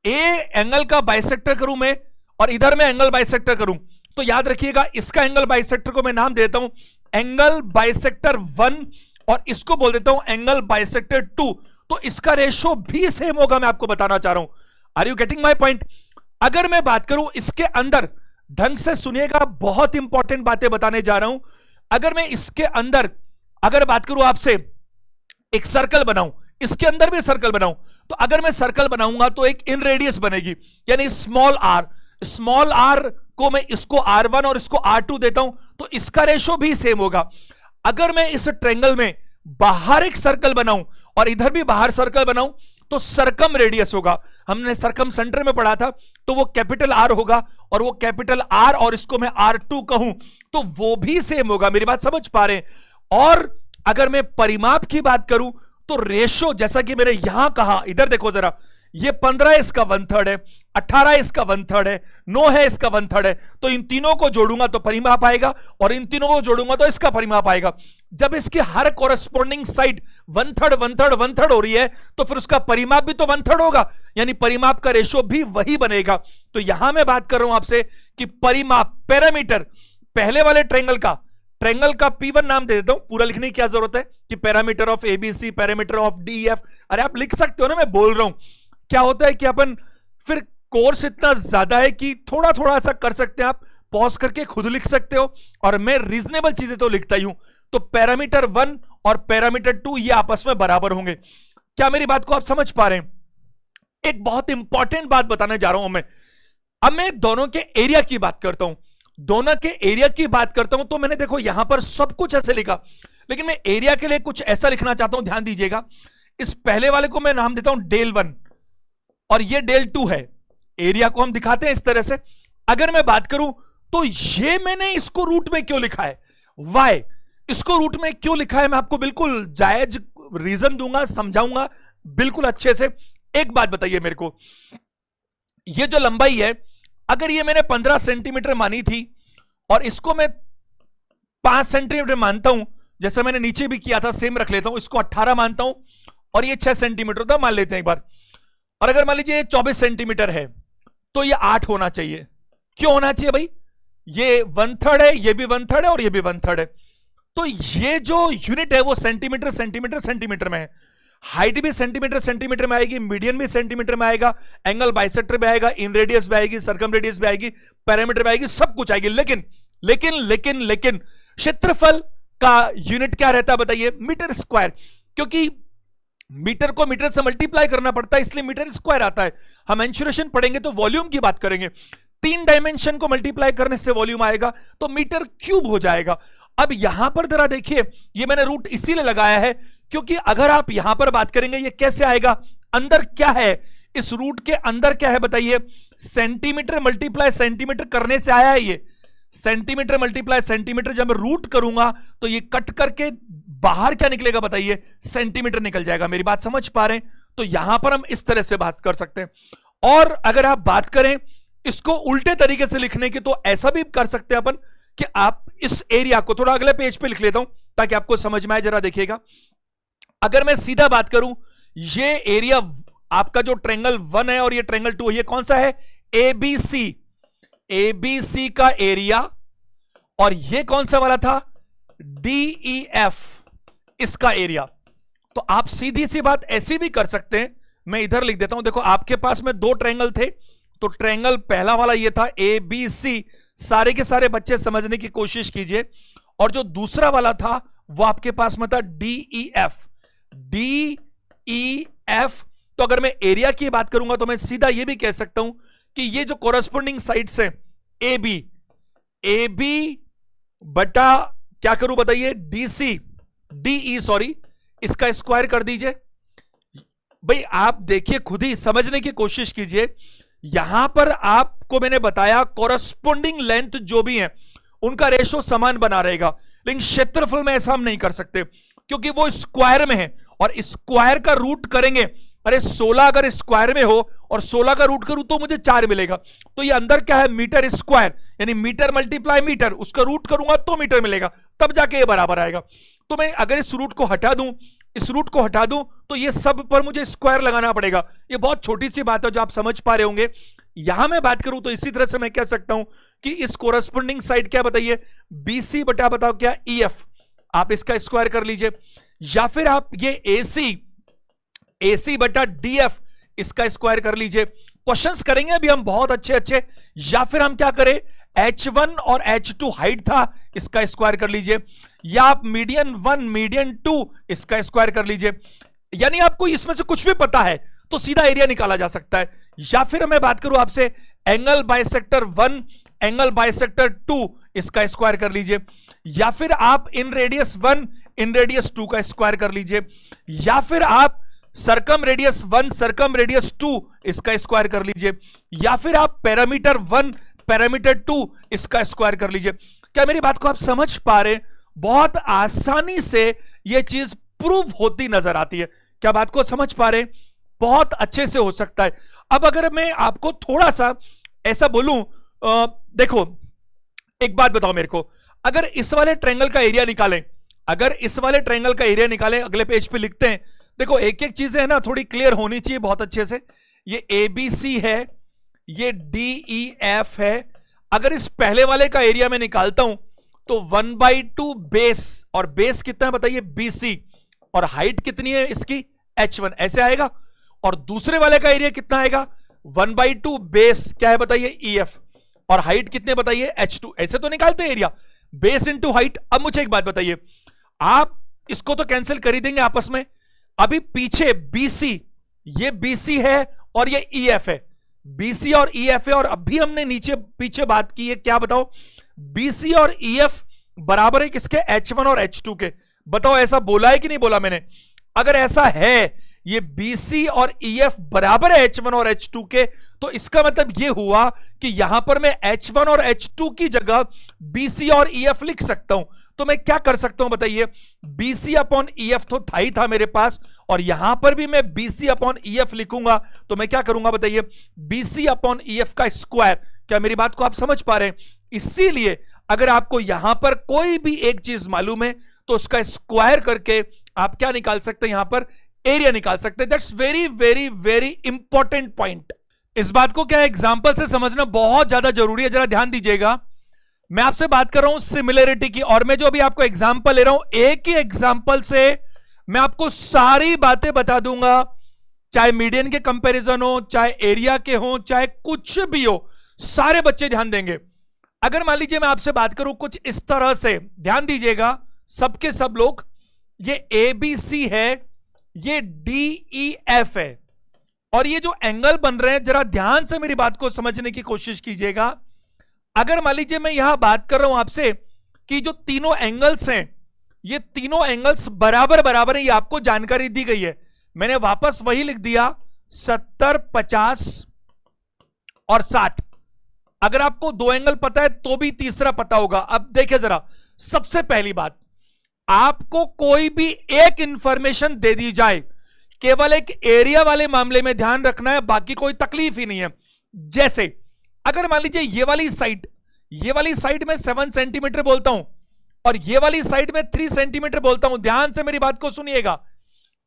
A: ए एंगल का बाइसेक्टर करूं मैं और इधर मैं एंगल बाइसेक्टर करूं, तो याद रखिएगा इसका एंगल बाइसेक्टर को मैं नाम देता हूं एंगल बाइसेक्टर 1 और इसको बोल देता हूं एंगल बाइसेक्टर 2। तो इसका रेशो भी सेम होगा, मैं आपको बताना चाह रहा हूं। Are you getting my point? अगर मैं बात करूं इसके अंदर, ढंग से सुनिएगा, बहुत इंपॉर्टेंट बातें बताने जा रहा हूं। अगर मैं इसके अंदर अगर बात करूं आपसे, एक सर्कल बनाऊं, इसके अंदर भी सर्कल बनाऊं, तो अगर मैं सर्कल बनाऊंगा तो एक इन रेडियस बनेगी, यानी स्मॉल आर को मैं इसको r1 और इसको r2 देता हूं, तो इसका रेशो भी सेम होगा। अगर मैं इस ट्रायंगल में बाहर एक सर्कल बनाऊं और इधर भी बाहर सर्कल बनाऊं, तो सरकम रेडियस होगा, हमने सरकम सेंटर में पढ़ा था, तो वो कैपिटल R होगा, और वो कैपिटल R और इसको मैं R2 कहूं तो वो भी सेम होगा। मेरी बात समझ पा रहे हैं? और अगर मैं परिमाप की बात करूं तो रेशो, जैसा कि मैंने यहां कहा, इधर देखो जरा, ये 15 इसका 1/3 है, 18 इसका 1/3 है, 9 है इसका 1/3 है। तो इन तीनों को जोड़ूंगा तो परिमाप आएगा, और इन तीनों को जोड़ूंगा तो इसका परिमाप आएगा। जब इसकी हर कॉरेस्पॉन्डिंग साइड 1/3 1/3 1/3 हो रही है, तो फिर उसका परिमाप भी तो 1/3 होगा, यानी परिमाप का रेशो भी वही बनेगा। तो यहां मैं बात कर रहा हूं आपसे कि परिमाप, पैरामीटर, पहले वाले ट्रायंगल का P1 नाम दे देता हूं, पूरा लिखने की क्या जरूरत है कि parameter of ABC, parameter of DF. अरे आप लिख सकते हो ना, मैं बोल रहा हूं। क्या होता है कि अपन फिर कोर्स इतना ज्यादा है कि थोड़ा थोड़ा ऐसा कर सकते हैं, आप पॉज करके खुद लिख सकते हो, और मैं रीजनेबल चीजें तो लिखता ही हूं। तो पैरामीटर 1 और पैरामीटर 2 ये आपस में बराबर होंगे। क्या मेरी बात को आप समझ पा रहे हैं? एक बहुत इंपॉर्टेंट बात बताने जा रहा हूं मैं। अब मैं दोनों के एरिया की बात करता हूं, तो मैंने देखो यहां पर सब कुछ ऐसे लिखा, लेकिन मैं एरिया के लिए कुछ ऐसा लिखना चाहता हूं, ध्यान दीजिएगा। इस पहले वाले को मैं नाम देता हूं डेल 1 और ये डेल 2 है। एरिया को हम दिखाते हैं इस तरह से। अगर मैं बात करूं तो ये मैंने इसको रूट में क्यों लिखा है, वाई इसको रूट में क्यों लिखा है, मैं आपको बिल्कुल जायज रीजन दूंगा, समझाऊंगा बिल्कुल अच्छे से। एक बात बताइए मेरे को, ये जो लंबाई है, अगर ये मैंने 15 सेंटीमीटर मानी थी और इसको मैं 5 सेंटीमीटर मानता हूं, जैसे मैंने नीचे भी किया था सेम रख लेता हूं, इसको 18 मानता हूं और ये 6 सेंटीमीटर था, मान लेते हैं एक बार। और अगर मान लीजिए ये 24 सेंटीमीटर है तो ये 8 होना चाहिए। क्यों होना चाहिए भाई? ये 1/3 है, ये भी 1/3 है और ये भी 1/3 है। तो ये जो यूनिट है वो सेंटीमीटर सेंटीमीटर सेंटीमीटर में है। हाइट भी सेंटीमीटर सेंटीमीटर में आएगी, मीडियन भी सेंटीमीटर में आएगा, एंगल बाइसेक्टर में आएगा, इन रेडियस में आएगी, सर्कम रेडियस में आएगी, पैरामीटर में आएगी, सब कुछ आएगी। लेकिन लेकिन लेकिन लेकिन क्षेत्रफल का यूनिट क्या रहता है बताइए? Metre square. क्योंकि मीटर को मीटर से मल्टीप्लाई करना पड़ता है, इसलिए मीटर स्क्वायर आता है। हम इंसुलेशन पढ़ेंगे तो वॉल्यूम की बात करेंगे, 3 डायमेंशन को मल्टीप्लाई करने से वॉल्यूम आएगा तो मीटर क्यूब हो जाएगा। अब यहां पर जरा देखिए, ये मैंने रूट इसीलिए लगाया है क्योंकि अगर आप यहां पर बात करेंगे ये कैसे आएगा, अंदर क्या है, इस रूट के अंदर क्या है बताइए? सेंटीमीटर मल्टीप्लाई सेंटीमीटर करने से आया है ये। सेंटीमीटर मल्टीप्लाई सेंटीमीटर, जब मैं रूट करूंगा तो ये कट करके बाहर क्या निकलेगा बताइए? सेंटीमीटर निकल जाएगा। मेरी बात समझ पा रहे हैं? तो यहां पर हम इस तरह से बात कर सकते हैं। और अगर आप बात करें इसको उल्टे तरीके से लिखने की, तो ऐसा भी कर सकते हैं अपन कि आप इस एरिया को थोड़ा अगले पेज पे लिख लेता हूं ताकि आपको समझ में आए। जरा देखिएगा, अगर मैं सीधा बात करूं, ये एरिया आपका जो ट्रायंगल 1 है और ये ट्रायंगल 2 है, ये कौन सा है? एबीसी। एबीसी का एरिया, और ये कौन सा वाला था? डीईएफ, इसका एरिया। तो आप सीधी सी बात ऐसी भी कर सकते हैं, मैं इधर लिख देता हूं। देखो आपके पास में 2 ट्रायंगल थे, तो ट्रायंगल पहला वाला ये था एबीसी, सारे के सारे बच्चे समझने की कोशिश कीजिए। और जो दूसरा वाला था वो आपके पास में था डीईएफ। डीईएफ, तो अगर मैं एरिया की बात करूंगा तो मैं सीधा ये भी कह सकता हूं कि ये जो कोरस्पोंडिंग साइड्स है एबी, एबी बटा क्या करूं बताइए? डीसी, डीई सॉरी, इसका स्क्वायर कर दीजिए। भाई आप देखिए, खुद ही समझने की कोशिश कीजिए। यहां पर आपको मैंने बताया कोरस्पोंडिंग लेंथ जो भी है उनका रेशो समान बना रहेगा, लेकिन क्षेत्रफल में ऐसा हम नहीं कर सकते क्योंकि वो स्क्वायर में है और स्क्वायर का रूट करेंगे। अरे 16 अगर स्क्वायर में हो और 16 का रूट करूं तो मुझे 4 मिलेगा। तो ये अंदर क्या है? मीटर स्क्वायर, यानी मीटर मल्टीप्लाई मीटर, उसका रूट करूंगा तो मीटर मिलेगा, तब जाके ये बराबर आएगा। तो मैं अगर इस रूट को हटा दूं, इस रूट को हटा दूं, तो ये सब पर मुझे स्क्वायर लगाना पड़ेगा। ये बहुत छोटी सी बात है जो आप समझ पा रहे होंगे। यहां मैं बात करूं तो इसी तरह से मैं कह सकता हूं कि इस कोरस्पोंडिंग साइड क्या बताइए? बीसी बटा बताओ क्या? ईएफ। आप इसका स्क्वायर कर लीजिए, या फिर आप ये एसी, एसी बटा डीएफ, इसका स्क्वायर कर लीजिए। क्वेश्चंस करेंगे अभी हम बहुत अच्छे अच्छे। या फिर हम क्या करें? H1 और H2 हाइट था, इसका स्क्वायर कर लीजिए। या आप मीडियन 1 मीडियन 2 इसका स्क्वायर कर लीजिए। यानी आपको इसमें से कुछ भी पता है तो सीधा एरिया निकाला जा सकता है। या फिर मैं बात करूं आपसे, एंगल बाइसेक्टर 1 एंगल बाइसेक्टर 2 इसका स्क्वायर कर लीजिए। या फिर आप इन रेडियस 1 इन रेडियस 2 का स्क्वायर कर लीजिए। या फिर आप सर्कम रेडियस 1 सर्कम रेडियस 2 इसका स्क्वायर कर लीजिए। या फिर आप पैरामीटर 1 पैरामीटर 2 इसका स्क्वायर कर लीजिए। क्या मेरी बात को आप समझ पा रहे हैं? बहुत आसानी से यह चीज प्रूव होती नजर आती है। क्या बात को समझ पा रहे हैं? बहुत अच्छे से हो सकता है। अब अगर मैं आपको थोड़ा सा ऐसा बोलूं, देखो एक बात बताओ मेरे को, अगर इस वाले ट्रायंगल का एरिया निकालें, अगर इस वाले ट्रायंगल का एरिया निकालें, अगले पेज पे लिखते हैं। देखो एक एक चीजें है ना थोड़ी क्लियर होनी चाहिए बहुत अच्छे से। ये ABC है, ये DEF है। अगर इस पहले वाले का एरिया में निकालता हूं तो 1/2 बेस, और बेस कितना है बताइए BC, और हाइट कितनी है इसकी H1, ऐसे आएगा। और दूसरे वाले का एरिया कितना आएगा 1/2 बेस क्या है बताइए EF, और हाइट कितने बताइए H2, ऐसे तो निकालते हैं एरिया, बेस इंटू हाइट। अब मुझे एक बात बताइए, आप इसको तो कैंसिल कर ही देंगे आपस में। अभी पीछे BC, ये BC है और ये EF है, BC और EF है। और अभी हमने नीचे पीछे बात की है, क्या बताओ, BC और EF बराबर है किसके, H1 और H2 के। बताओ ऐसा बोला है कि नहीं बोला मैंने? अगर ऐसा है, ये BC और EF बराबर है H1 और H2 के, तो इसका मतलब ये हुआ कि यहां पर मैं H1 और H2 की जगह BC और EF लिख सकता हूं। तो मैं क्या कर सकता हूं बताइए, BC अपॉन EF तो था ही था मेरे पास, और यहां पर भी मैं BC अपॉन EF लिखूंगा। तो मैं क्या करूंगा बताइए, BC अपॉन EF का स्क्वायर। क्या मेरी बात को आप समझ पा रहे हैं? इसीलिए अगर आपको यहां पर कोई भी एक चीज मालूम है तो उसका स्क्वायर करके आप क्या निकाल सकते हैं, यहां पर एरिया निकाल सकते हैं। That's very very very important point. इस बात को क्या एग्जांपल से समझना बहुत ज्यादा जरूरी है, जरा ध्यान दीजिएगा। मैं आपसे बात कर रहा हूं सिमिलरिटी की, और मैं जो अभी आपको एग्जांपल ले रहा हूं, एक ही एग्जांपल से मैं आपको सारी बातें बता दूंगा, चाहे मीडियन के कंपैरिजन हो, चाहे एरिया के हो, चाहे कुछ भी हो, सारे बच्चे ध्यान देंगे। अगर मान लीजिए मैं आपसे बात करूं कुछ इस तरह से, ध्यान दीजिएगा सबके सब लोग, ये ABC है, ये DEF है, और ये जो एंगल बन रहे हैं जरा ध्यान से मेरी बात को समझने की कोशिश कीजिएगा। अगर मान लीजिए मैं यहां बात कर रहा हूं आपसे कि जो तीनों एंगल्स हैं, ये तीनों एंगल्स बराबर बराबर है, ये आपको जानकारी दी गई है, मैंने वापस वही लिख दिया 70, 50 और 60। अगर आपको दो एंगल पता है तो भी तीसरा पता होगा। अब देखिए जरा, सबसे पहली बात, आपको कोई भी एक इंफॉर्मेशन दे दी जाए, केवल एक एरिया वाले मामले में ध्यान रखना है, बाकी कोई तकलीफ ही नहीं है। जैसे अगर मान लीजिए ये वाली साइड में 7 सेंटीमीटर बोलता हूं और ये वाली साइड में 3 सेंटीमीटर बोलता हूं, ध्यान से मेरी बात को सुनिएगा।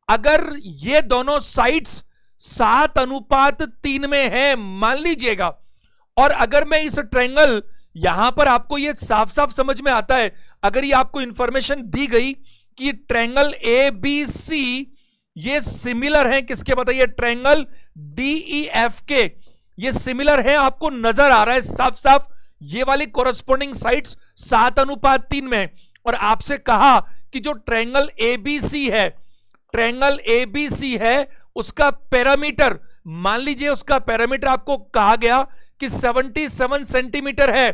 A: अगर ये दोनों साइड्स 7:3 में है मान लीजिएगा, और अगर मैं इस ट्रायंगल, यहां पर आपको ये साफ साफ समझ में आता है, अगर ये आपको इंफॉर्मेशन दी गई कि ट्रायंगल ABC ये सिमिलर है किसके बताइए, ट्रायंगल DEF के, ये सिमिलर है, आपको नजर आ रहा है साफ साफ, ये वाली कोरस्पोंडिंग साइड्स 7:3 में है। और आपसे कहा कि जो ट्रायंगल ABC है उसका पैरामीटर, मान लीजिए उसका पैरामीटर आपको कहा गया कि 77 सेंटीमीटर है,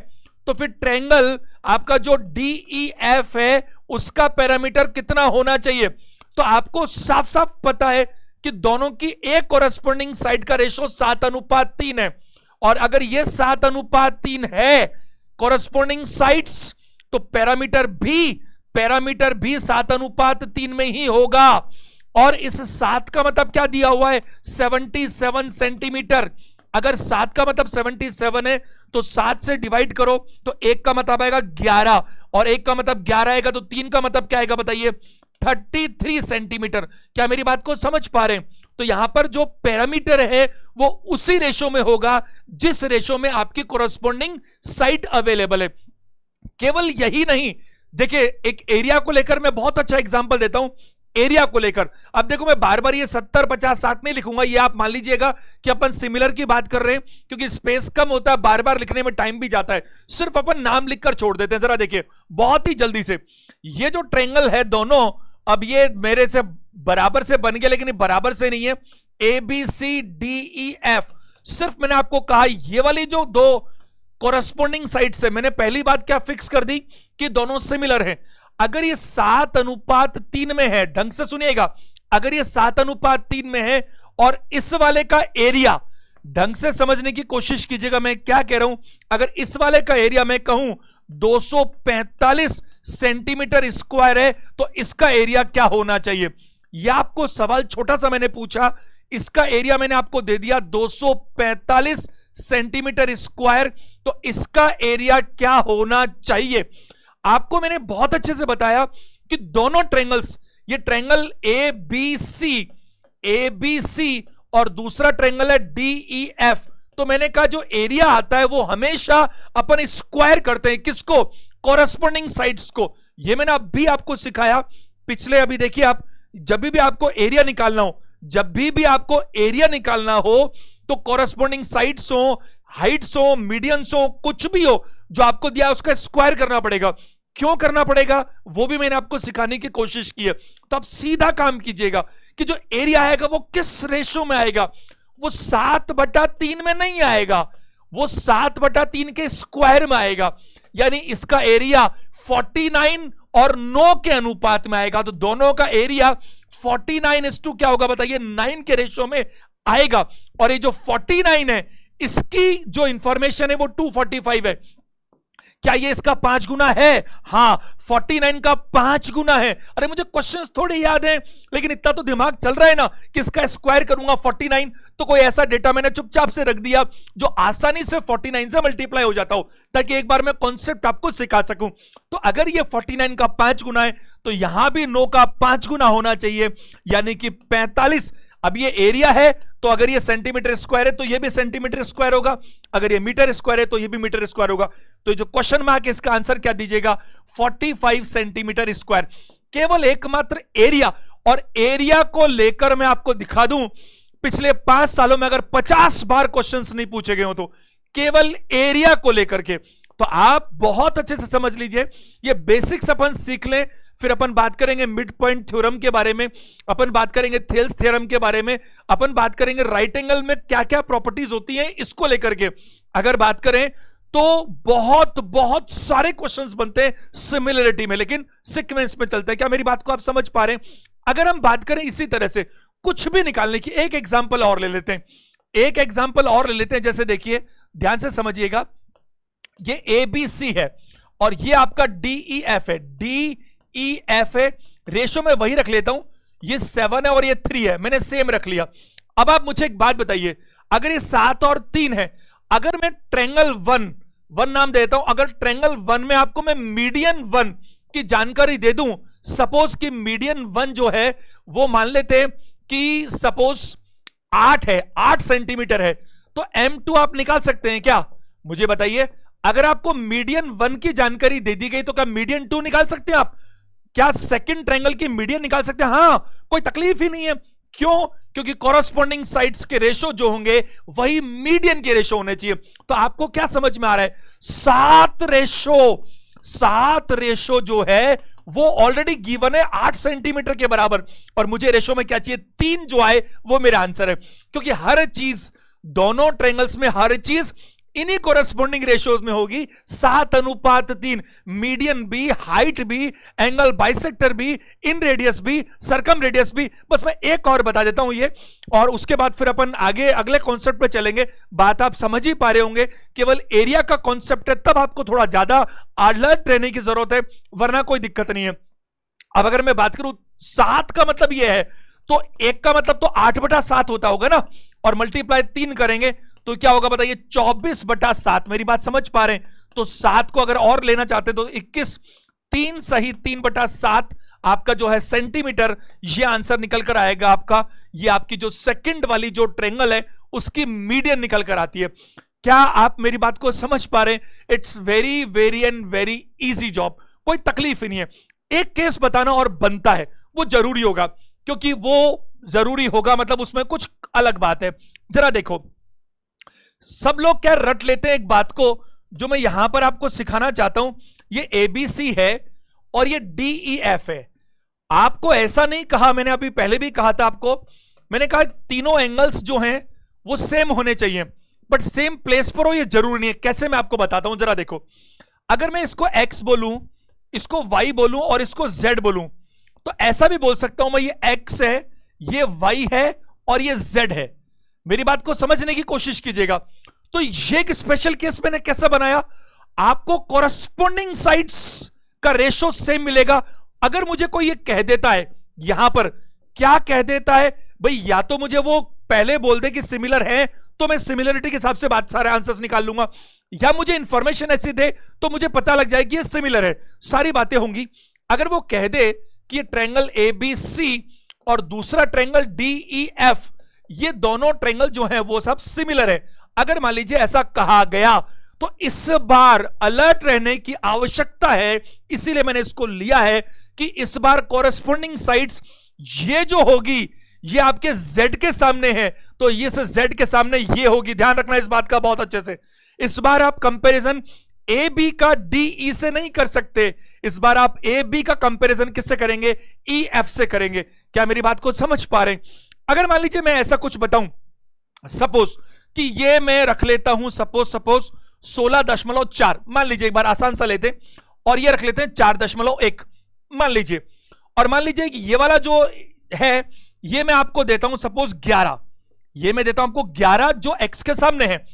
A: तो फिर ट्रायंगल आपका जो DEF है उसका पैरामीटर कितना होना चाहिए। तो आपको साफ साफ पता है कि दोनों की एक कोरस्पोंडिंग साइड का रेशो 7:3 है, और अगर ये 7:3 है कोरस्पोंडिंग साइड्स, तो पैरामीटर भी 7:3 में ही होगा। और इस 7 का मतलब क्या दिया हुआ है, 77 सेंटीमीटर। अगर 7 का मतलब 77 है तो 7 से डिवाइड करो तो 1 का मतलब आएगा 11, और 1 का मतलब 11 आएगा तो 3 का मतलब क्या आएगा बताइए, 33 सेंटीमीटर। क्या मेरी बात को समझ पा रहे हैं? तो यहां पर जो पैरामीटर है वो उसी रेशो में होगा जिस रेशो में आपकी कोरस्पोंडिंग साइड अवेलेबल है। केवल यही नहीं, देखिए एक एरिया को लेकर मैं बहुत अच्छा एग्जांपल देता हूं, एरिया को लेकर। अब देखो मैं बार बार ये 70, 50, 60 नहीं लिखूंगा, ये आप मान लीजिएगा कि अपन सिमिलर की बात कर रहे हैं, क्योंकि स्पेस कम होता है, बार बार लिखने में टाइम भी जाता है, सिर्फ अपन नाम लिखकर छोड़ देते हैं। जरा देखिए बहुत ही जल्दी से, ये जो ट्रायंगल है दोनों, अब ये मेरे से बराबर से बन गया, लेकिन बराबर से नहीं है, ABCDEF। सिर्फ मैंने आपको कहा ये वाली जो दो कोरस्पोंडिंग साइड से, मैंने पहली बात क्या फिक्स कर दी कि दोनों सिमिलर हैं। अगर ये 7:3 में है, ढंग से सुनिएगा, अगर ये 7:3 में है और इस वाले का एरिया, ढंग से समझने की कोशिश कीजिएगा मैं क्या कह रहा हूं, अगर इस वाले का एरिया मैं कहूं 245 सेंटीमीटर स्क्वायर है, तो इसका एरिया क्या होना चाहिए। यह आपको सवाल छोटा सा मैंने पूछा, इसका एरिया मैंने आपको दे दिया 245 सेंटीमीटर स्क्वायर। तो इसका एरिया क्या होना चाहिए? आपको मैंने बहुत अच्छे से बताया कि दोनों ट्रायंगल्स, ये ट्रायंगल ए बी सी और दूसरा ट्रायंगल है डी ई एफ, तो मैंने कहा जो एरिया आता है वो हमेशा अपन स्क्वायर करते हैं, किसको? कॉरस्पॉन्डिंग साइड्स को। ये मैंने अभी आपको सिखाया पिछले, अभी देखिए आप जब भी आपको एरिया निकालना हो, जब भी आपको एरिया निकालना हो तो कॉरस्पॉन्डिंग साइड्स हो, हाइट्स हो, मीडियंस हो, कुछ भी हो जो आपको दिया उसका स्क्वायर करना पड़ेगा। क्यों करना पड़ेगा वो भी मैंने आपको सिखाने की कोशिश की है। तो आप सीधा काम कीजिएगा कि जो एरिया आएगा वो किस रेशो में आएगा, वो 7/3 में नहीं आएगा, वो 7/3 के स्क्वायर में आएगा। यानी इसका एरिया 49 और 9 के अनुपात में आएगा। तो दोनों का एरिया 49:, क्या होगा बताइए, 9 के रेशो में आएगा। और ये जो 49 है इसकी जो इंफॉर्मेशन है वो 245 है। क्या ये इसका 5 गुना है? हां, 49 का 5 गुना है। अरे मुझे क्वेश्चंस थोड़े याद हैं, लेकिन इतना तो दिमाग चल रहा है ना कि इसका स्क्वायर करूंगा 49, तो कोई ऐसा डेटा मैंने चुपचाप से रख दिया जो आसानी से 49 से मल्टीप्लाई हो जाता हो, ताकि एक बार मैं कॉन्सेप्ट आपको सिखा सकूं। तो अगर ये 49 का 5 गुना है तो यहां भी 9 का 5 गुना होना चाहिए, यानी कि 45। अब ये एरिया है तो अगर ये सेंटीमीटर स्क्वायर है तो ये भी सेंटीमीटर स्क्वायर होगा, अगर ये मीटर स्क्वायर है तो ये भी मीटर स्क्वायर होगा। तो जो क्वेश्चन मार्क है इसका आंसर क्या दीजिएगा? 45 सेंटीमीटर स्क्वायर। केवल एकमात्र एरिया, और एरिया को लेकर मैं आपको दिखा दूं पिछले 5 सालों में अगर 50 बार क्वेश्चंस नहीं पूछे गए हो तो केवल एरिया को लेकर के। तो आप बहुत अच्छे से समझ लीजिए, ये बेसिक्स अपन सीख लें, फिर अपन बात करेंगे मिड पॉइंट थ्योरम के बारे में, अपन बात करेंगे थेल्स थ्योरम के बारे में, अपन बात करेंगे राइट एंगल में क्या क्या प्रॉपर्टीज होती हैं इसको लेकर के। अगर बात करें तो बहुत बहुत सारे क्वेश्चंस बनते हैं सिमिलरिटी में, लेकिन सीक्वेंस में चलते हैं। क्या मेरी बात को आप समझ पा रहे हैं? अगर हम बात करें इसी तरह से कुछ भी निकालने की, एक एग्जाम्पल और ले लेते हैं, एक एग्जाम्पल और ले लेते हैं। जैसे देखिए, ध्यान से समझिएगा, ये ए बी सी है और ये आपका डी ई एफ है, डी ई एफ है। रेशो में वही रख लेता हूं, ये 7 है और ये 3 है, मैंने सेम रख लिया। अब आप मुझे एक बात बताइए, अगर ये 7 और 3 है, अगर मैं ट्रायंगल 1 नाम देता हूं, अगर ट्रायंगल 1 में आपको मैं मीडियन 1 की जानकारी दे दूं, सपोज कि मीडियन 1 जो है वो मान लेते हैं कि सपोज 8 है, 8 सेंटीमीटर है, तो M2 आप निकाल सकते हैं क्या? मुझे बताइए, अगर आपको मीडियन 1 की जानकारी दे दी गई तो क्या मीडियन 2 निकाल सकते हैं आप? क्या सेकंड ट्रायंगल की मीडियन निकाल सकते हैं? हां, कोई तकलीफ ही नहीं है। क्यों? क्योंकि कॉरस्पॉन्डिंग साइड्स के रेशो जो होंगे वही मीडियन के रेशो होने चाहिए। तो आपको क्या समझ में आ रहा है? 7 रेशो जो है वो ऑलरेडी गिवन है 8 सेंटीमीटर के बराबर, और मुझे रेशो में क्या चाहिए? 3 जो आए वो मेरा आंसर है। क्योंकि हर चीज, दोनों ट्रायंगल्स में हर चीज इन्हीं कोरस्पॉन्डिंग रेशियोज में होगी, 7:3। मीडियन भी, हाइट भी, एंगल बाइसेक्टर भी, इन रेडियस भी, सरकम रेडियस भी। बस मैं एक और बता देता हूं ये, और उसके बाद फिर अपन आगे अगले कॉन्सेप्ट पे चलेंगे। बात आप समझ ही पा रहे होंगे, केवल एरिया का कॉन्सेप्ट है तब आपको थोड़ा ज्यादा अलर्ट रहने की जरूरत है, वरना कोई दिक्कत नहीं है। अब अगर मैं बात करूं 7 का मतलब यह है, तो 1 का मतलब तो 8/7 होता होगा ना, और मल्टीप्लाई 3 करेंगे तो क्या होगा बताइए? 24/7। मेरी बात समझ पा रहे हैं? तो 7 को अगर और लेना चाहते तो 21, 3 सही 3/7 आपका जो है सेंटीमीटर, ये आंसर निकल कर आएगा आपका। ये आपकी जो सेकंड वाली जो ट्रायंगल है उसकी मीडियन निकल कर आती है। क्या आप मेरी बात को समझ पा रहे हैं? It's very very and very easy job, कोई तकलीफ ही नहीं है। एक केस बताना और बनता है, वो जरूरी होगा, क्योंकि वो जरूरी होगा मतलब उसमें कुछ अलग बात है। जरा देखो, सब लोग क्या रट लेते हैं एक बात को, जो मैं यहां पर आपको सिखाना चाहता हूं। ये एबीसी है और ये डीईएफ है। आपको ऐसा नहीं कहा, मैंने अभी पहले भी कहा था आपको, मैंने कहा तीनों एंगल्स जो हैं वो सेम होने चाहिए, बट सेम प्लेस पर हो ये जरूरी नहीं है। कैसे? मैं आपको बताता हूं, जरा देखो। अगर मैं इसको एक्स बोलूं, इसको वाई बोलूं और इसको जेड बोलूं, तो ऐसा भी बोल सकता हूं मैं, ये एक्स है, ये वाई है और ये जेड है। मेरी बात को समझने की कोशिश कीजिएगा। तो ये एक स्पेशल केस मैंने कैसा बनाया, आपको कॉरस्पॉन्डिंग साइड्स का रेशो सेम मिलेगा। अगर मुझे कोई ये कह देता है, यहां पर क्या कह देता है भाई, या तो मुझे वो पहले बोल दे कि सिमिलर है तो मैं सिमिलरिटी के हिसाब से बात सारे आंसर्स निकाल लूंगा, या मुझे इंफॉर्मेशन ऐसी दे तो मुझे पता लग जाए कि ये सिमिलर है, सारी बातें होंगी। अगर वो कह दे कि ये ट्रायंगल ABC और दूसरा ट्रायंगल DEF, ये दोनों ट्रायंगल जो हैं वो सब सिमिलर है, अगर मान लीजिए ऐसा कहा गया, तो इस बार अलर्ट रहने की आवश्यकता है। इसीलिए मैंने इसको लिया है कि इस बार कॉरेस्पॉन्डिंग साइड्स ये जो होगी ये आपके Z के सामने है, तो ये से Z के सामने ये होगी। ध्यान रखना इस बात का बहुत अच्छे से। इस बार आप कंपैरिजन AB का DE से नहीं कर सकते, इस बार आप AB का कंपैरिजन किससे करेंगे? EF से करेंगे। क्या मेरी बात को समझ पा रहे हैं? अगर मान लीजिए मैं ऐसा कुछ बताऊं, सपोज कि ये मैं रख लेता हूं, सपोज 16.4 मान लीजिए, एक बार आसान सा लेते हैं, और ये रख लेते हैं 4.1 मान लीजिए, और मान लीजिए कि ये वाला जो है ये मैं आपको देता हूं सपोज 11, ये मैं देता हूं आपको 11 जो x के सामने है,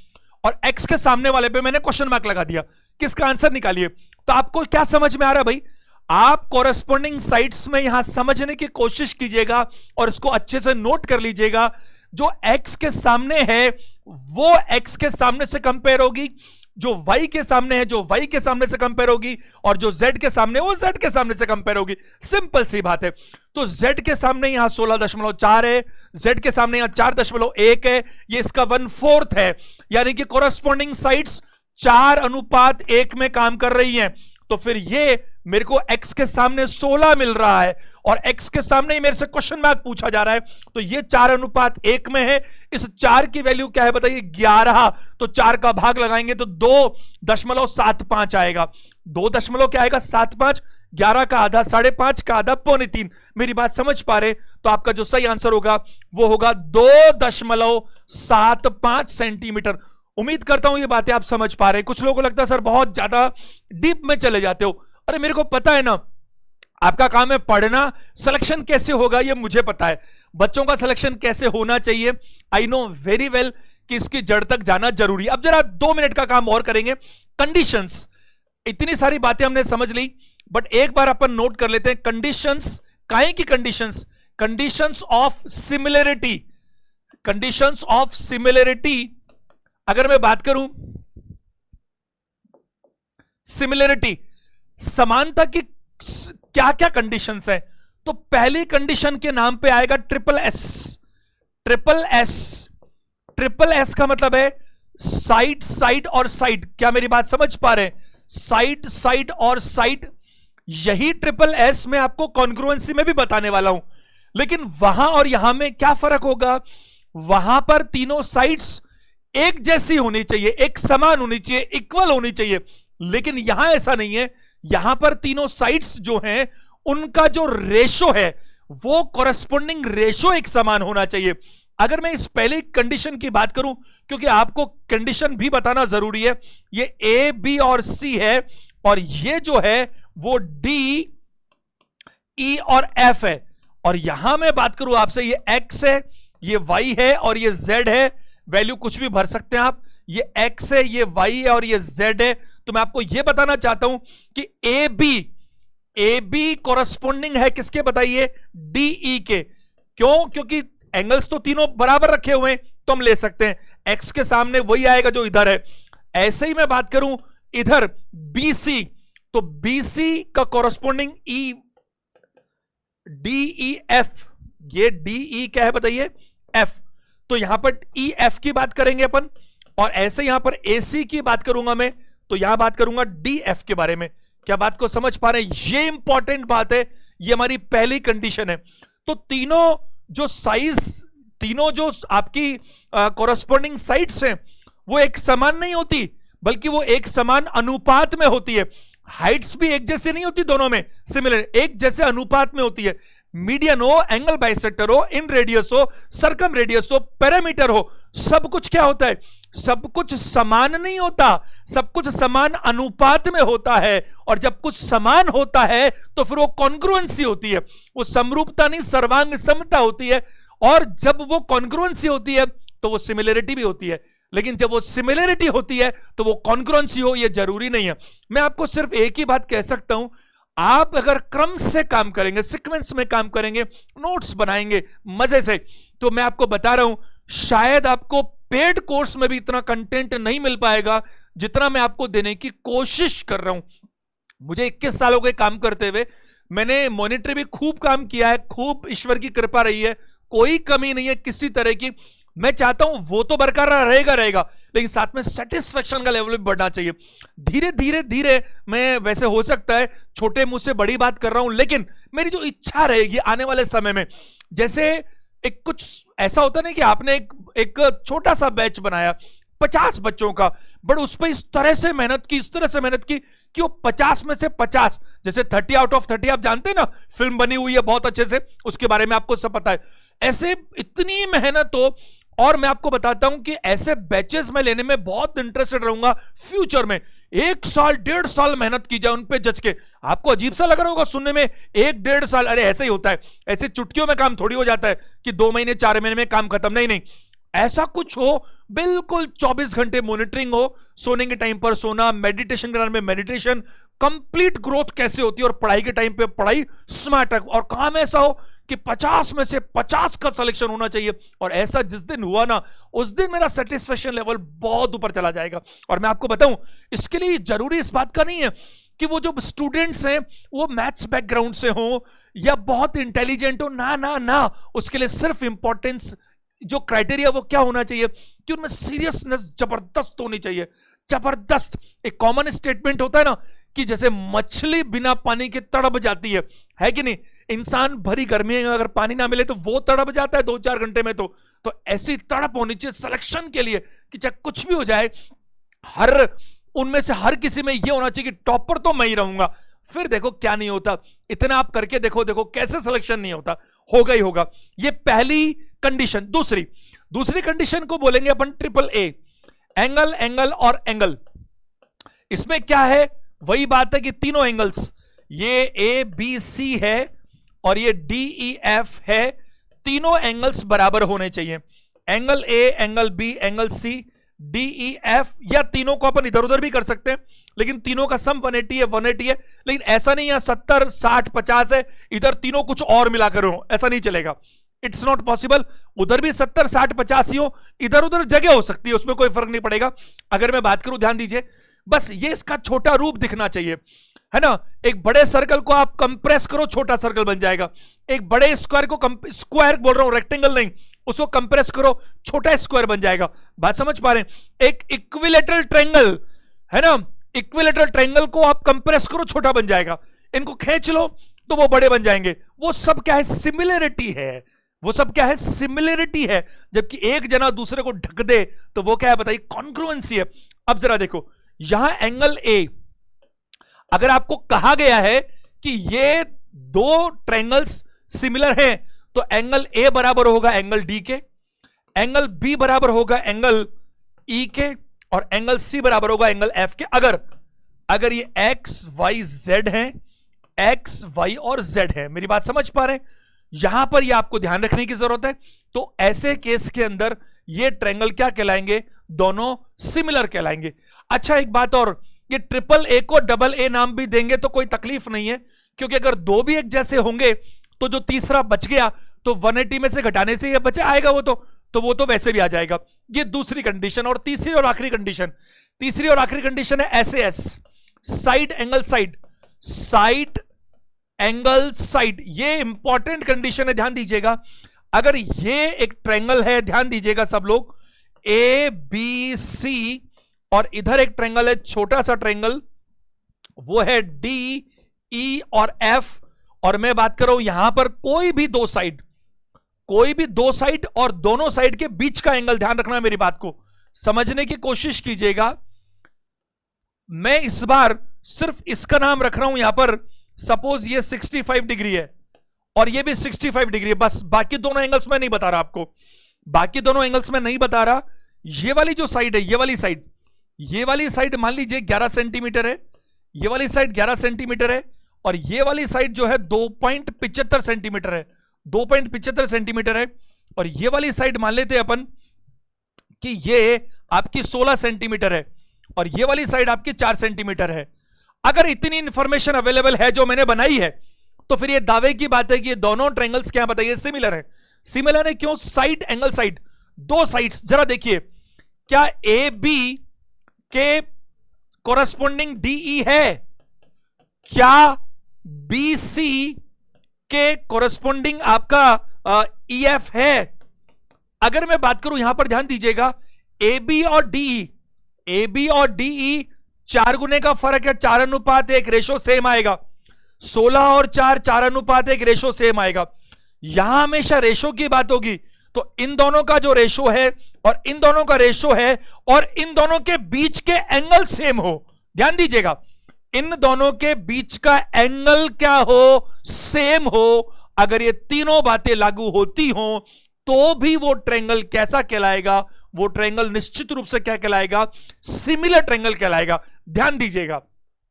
A: और x के सामने वाले पे मैंने क्वेश्चन मार्क लगा दिया, किसका आंसर निकालिए। तो आपको क्या समझ में आ रहा है भाई? आप कॉरेस्पॉन्डिंग साइड्स में यहां समझने की कोशिश कीजिएगा और इसको अच्छे से नोट कर लीजिएगा। जो x के सामने है वो x के सामने से कंपेयर होगी, जो y के सामने है जो y के सामने से कंपेयर होगी, और जो z के सामने वो z के सामने से कंपेयर होगी। सिंपल सी बात है। तो z के सामने यहां 16.4 है, z के सामने यहां 4.1 है, ये इसका 1/4 है, यानी कि कॉरेस्पॉन्डिंग साइड्स 4:1 में काम कर रही हैं। तो फिर ये मेरे को x के सामने 16 मिल रहा है, और x के सामने ही मेरे से क्वेश्चन मार्क पूछा जा रहा है, तो ये 4:1 में है। इस 4 की वैल्यू क्या है बताइए? 11। तो 4 का भाग लगाएंगे तो 2.75 आएगा। 2 क्या आएगा? 75। 11 का आधा 5.5, का आधा 2.25। मेरी बात समझ पा रहे? तो आपका जो सही आंसर होगा वो होगा 2.75 सेंटीमीटर। उम्मीद करता हूं ये बातें आप समझ पा रहे हैं। कुछ लोगों को लगता है सर बहुत ज्यादा डीप में चले जाते हो। अरे मेरे को पता है ना, आपका काम है पढ़ना, सिलेक्शन कैसे होगा ये मुझे पता है, बच्चों का सिलेक्शन कैसे होना चाहिए आई नो वेरी वेल कि इसकी जड़ तक जाना जरूरी है। अब जरा 2 मिनट का काम और करेंगे। कंडीशंस, इतनी सारी बातें हमने समझ ली, बट एक बार अपन नोट कर लेते हैं कंडीशंस। काहे की conditions? Conditions of similarity. Conditions of similarity अगर मैं बात करूं, सिमिलरिटी समानता की क्या क्या कंडीशंस हैं, तो पहली कंडीशन के नाम पे आएगा triple S. Triple S, triple S का मतलब है साइड साइड और साइड। क्या मेरी बात समझ पा रहे हैं? साइड साइड और साइड, यही ट्रिपल एस मैं आपको कॉन्ग्रुएंसी में भी बताने वाला हूं। लेकिन वहां और यहां में क्या फर्क होगा? वहां पर तीनों साइड्स एक जैसी होनी चाहिए, एक समान होनी चाहिए, इक्वल होनी चाहिए, लेकिन यहां ऐसा नहीं है। यहां पर तीनों साइड्स जो हैं उनका जो रेशो है वो कॉरेस्पॉन्डिंग रेशो एक समान होना चाहिए। अगर मैं इस पहली कंडीशन की बात करूं, क्योंकि आपको कंडीशन भी बताना जरूरी है, ये ए बी और सी है, और ये जो है वो डी ई और एफ है, और यहां मैं बात करूं आपसे, ये एक्स है, ये वाई है और ये जेड है। वैल्यू कुछ भी भर सकते हैं आप, ये x है, ये y है और ये z है। तो मैं आपको ये बताना चाहता हूं कि ए बी कॉरेस्पॉन्डिंग है किसके बताइए? DE के। क्यों? क्योंकि एंगल्स तो तीनों बराबर रखे हुए हैं, तो हम ले सकते हैं x के सामने वही आएगा जो इधर है। ऐसे ही मैं बात करूं इधर BC, तो BC का कॉरेस्पॉन्डिंग DEF, ये DE क्या है बताइए? F। तो यहां पर EF की बात करेंगे अपन, और ऐसे यहां पर AC की बात करूंगा मैं, तो यहां बात करूंगा DF के बारे में। क्या बात को समझ पा रहे हैं? ये इंपॉर्टेंट बात है, ये हमारी पहली कंडीशन है। तो तीनों जो साइज, तीनों जो आपकी कॉरेस्पॉन्डिंग साइड्स हैं वो एक समान नहीं होती, बल्कि वो एक समान अनुपात में होती है। हाइट्स भी एक जैसे नहीं होती, दोनों में सिमिलर, एक जैसे अनुपात में होती है। मीडियन हो, एंगल बाइसेक्टर हो, इन रेडियस हो, सरकम रेडियस हो, पैरामीटर हो, सब कुछ क्या होता है? सब कुछ समान नहीं होता, सब कुछ समान अनुपात में होता है। और जब कुछ समान होता है तो फिर वो कॉन्ग्रुएंसी होती है, वो समरूपता नहीं सर्वांग समता होती है। और जब वो कॉन्ग्रुएंसी होती है तो वो सिमिलरिटी भी होती है। लेकिन जब वो सिमिलरिटी होती है तो वो कॉन्ग्रुएंसी हो, ये जरूरी नहीं है। मैं आपको सिर्फ एक ही बात कह सकता हूं, आप अगर क्रम से काम करेंगे, सीक्वेंस में काम करेंगे, नोट्स बनाएंगे मजे से, तो मैं आपको बता रहा हूं शायद आपको पेड कोर्स में भी इतना कंटेंट नहीं मिल पाएगा जितना मैं आपको देने की कोशिश कर रहा हूं। मुझे 21 साल हो गए काम करते हुए, मैंने मॉनिटरी भी खूब काम किया है, खूब ईश्वर की कृपा रही है, कोई कमी नहीं है किसी तरह की। मैं चाहता हूं वो तो बरकरार रहेगा रहेगा, लेकिन साथ में सेटिस्फेक्शन का लेवल भी बढ़ना चाहिए। धीरे धीरे धीरे, मैं वैसे हो सकता है छोटे मुंह से बड़ी बात कर रहा हूं, लेकिन मेरी जो इच्छा रहेगी आने वाले समय में, जैसे एक कुछ ऐसा होता है ना कि आपने एक छोटा सा बैच बनाया 50 बच्चों का, बट उस पर इस तरह से मेहनत की, इस तरह से मेहनत की कि वो 50 में से 50, जैसे 30 आउट ऑफ 30 आप जानते हैं ना, फिल्म बनी हुई है बहुत अच्छे से, उसके बारे में आपको सब पता है। ऐसे इतनी मेहनत हो, और मैं आपको बताता हूं कि ऐसे बैचेस में लेने में बहुत इंटरेस्टेड रहूंगा फ्यूचर में। 1 साल 1.5 साल मेहनत की जाए उन पे जज के। आपको अजीब सा लग रहा होगा सुनने में, 1-1.5 साल, अरे ऐसे ही होता है, ऐसे चुटकियों में काम थोड़ी हो जाता है कि 2 महीने 4 महीने में काम खत्म। नहीं नहीं, ऐसा कुछ हो, बिल्कुल 24 घंटे मॉनिटरिंग हो, सोने के टाइम पर सोना, मेडिटेशन के टाइम में मेडिटेशन, कंप्लीट ग्रोथ कैसे होती है, और पढ़ाई के टाइम पे पढ़ाई, स्मार्ट, और काम ऐसा हो कि 50 में से 50 का सिलेक्शन होना चाहिए। और ऐसा जिस दिन हुआ ना, उस दिन मेरा सेटिस्फेक्शन लेवल बहुत ऊपर चला जाएगा। और मैं आपको बताऊं, इसके लिए जरूरी इस बात का नहीं है कि वो जो स्टूडेंट्स हैं वो मैथ्स बैकग्राउंड से हो या बहुत इंटेलिजेंट हो, ना ना ना, उसके लिए सिर्फ इंपॉर्टेंस, जो क्राइटेरिया वो क्या होना चाहिए कि उनमें सीरियसनेस जबरदस्त होनी चाहिए, जबरदस्त। एक कॉमन स्टेटमेंट होता है ना कि जैसे मछली बिना पानी के तड़प जाती है कि नहीं, इंसान भरी गर्मी में अगर पानी ना मिले तो वो तड़प जाता है 2-4 घंटे में। तो ऐसी तड़प होनी चाहिए सिलेक्शन के लिए कि चाहे कुछ भी हो जाए, हर उनमें से हर किसी में ये होना चाहिए कि टॉपर तो मैं ही रहूंगा। फिर देखो क्या नहीं होता, इतना आप करके देखो, देखो कैसे सिलेक्शन नहीं होता, होगा ही होगा। ये पहली कंडीशन। दूसरी कंडीशन को बोलेंगे अपन ट्रिपल ए, एंगल, एंगल और एंगल। इसमें क्या है, वही बात है कि तीनों एंगल्स, ये ए बी सी है और ये डी ई एफ है, तीनों एंगल्स बराबर होने चाहिए। Angle A, angle B, angle C, D E F, या तीनों को अपन इधर उधर भी कर सकते हैं, लेकिन तीनों का सम 180 है, 180 है। लेकिन ऐसा नहीं है 70, 60, 50 है, इधर तीनों कुछ और मिलाकर हो, ऐसा नहीं चलेगा। It's not possible. उधर भी 70, 60, 50 ही हो, इधर उधर जगह हो सकती है, उसमें कोई फर्क नहीं पड़ेगा। अगर मैं बात करूं, ध्यान दीजिए, बस ये इसका छोटा रूप दिखना चाहिए, है ना। एक बड़े सर्कल को आप कंप्रेस करो, छोटा सर्कल बन जाएगा। एक बड़े स्क्वायर को, स्क्वायर बोल रहा हूं, रेक्टेंगल नहीं, उसको कंप्रेस करो, छोटा स्क्वायर बन जाएगा। बात समझ पा रहे हैं। एक इक्विलेटरल ट्रायंगल है ना, इक्विलेटरल ट्रायंगल को आप कंप्रेस करो, छोटा बन जाएगा। इनको खींच लो तो वो बड़े बन जाएंगे। वो सब क्या है, सिमिलरिटी है। वो सब क्या है, सिमिलरिटी है। जबकि एक जना दूसरे को ढक दे तो वो क्या है बताइए, कॉन्ग्रुएंसी है। अब जरा देखो, यहां एंगल ए, अगर आपको कहा गया है कि ये दो ट्रायंगल्स सिमिलर हैं, तो एंगल ए बराबर होगा एंगल डी के, एंगल बी बराबर होगा एंगल ई के, और एंगल सी बराबर होगा एंगल एफ के। अगर ये एक्स वाई जेड है, एक्स वाई और जेड है, मेरी बात समझ पा रहे हैं। यहां पर ये आपको ध्यान रखने की जरूरत है। तो ऐसे केस के अंदर ये ट्रायंगल क्या कहलाएंगे, दोनों सिमिलर कहलाएंगे। अच्छा, एक बात और, ये ट्रिपल ए को डबल ए नाम भी देंगे तो कोई तकलीफ नहीं है, क्योंकि अगर दो भी एक जैसे होंगे तो जो तीसरा बच गया तो 180 में से घटाने से ये बचे आएगा, वो तो वैसे भी आ जाएगा। ये दूसरी कंडीशन। और तीसरी और आखिरी कंडीशन है SAS, side angle side, side angle side. ये इंपॉर्टेंट कंडीशन है, ध्यान दीजिएगा। अगर ये एक ट्रायंगल है, ध्यान दीजिएगा सब लोग, ए बी सी, और इधर एक ट्रायंगल है, छोटा सा ट्रायंगल, वो है डी ई और एफ, और मैं बात कर रहा हूं यहां पर कोई भी दो साइड, और दोनों साइड के बीच का एंगल, ध्यान रखना है, मेरी बात को समझने की कोशिश कीजिएगा। मैं इस बार सिर्फ इसका नाम रख रहा हूं यहां पर। सपोज ये 65 डिग्री है और ये भी 65 डिग्री है, बस। बाकी दोनों एंगल्स में नहीं बता रहा आपको, ये वाली जो साइड है, ये वाली साइड मान लीजिए 11 सेंटीमीटर है, ये वाली साइड 11 सेंटीमीटर है, और ये वाली साइड जो है 2.75 सेंटीमीटर है, 2.75 सेंटीमीटर है। और ये वाली साइड मान लेते हैं अपन कि ये आपकी 16 सेंटीमीटर है, और ये वाली साइड आपकी 4 सेंटीमीटर है। अगर इतनी इंफॉर्मेशन अवेलेबल है जो मैंने बनाई है, तो फिर ये दावे की बात है कि ये दोनों ट्रायंगल्स क्या बताइए, सिमिलर है। क्यों? साइड एंगल साइड, दो साइड्स, जरा देखिए, क्या ए बी के कोरस्पोंडिंग डीई है? क्या बी सी के कोरस्पोंडिंग आपका ईएफ है? अगर मैं बात करूं, यहां पर ध्यान दीजिएगा, ए बी और डीई, ए बी और डीई 4 गुने का फर्क है, 4:1 रेशो सेम आएगा। 16 और 4 4:1 रेशो सेम आएगा। यहां हमेशा रेशो की बात होगी, तो इन दोनों का जो रेशो है और इन दोनों का रेशो है और इन दोनों के बीच के एंगल सेम हो, ध्यान दीजिएगा, इन दोनों के बीच का एंगल क्या हो? सेम हो। अगर ये तीनों बातें लागू होती हो तो भी वो ट्रायंगल कैसा कहलाएगा? वो ट्रायंगल निश्चित रूप से क्या कहलाएगा? सिमिलर ट्रायंगल कहलाएगा। ध्यान दीजिएगा।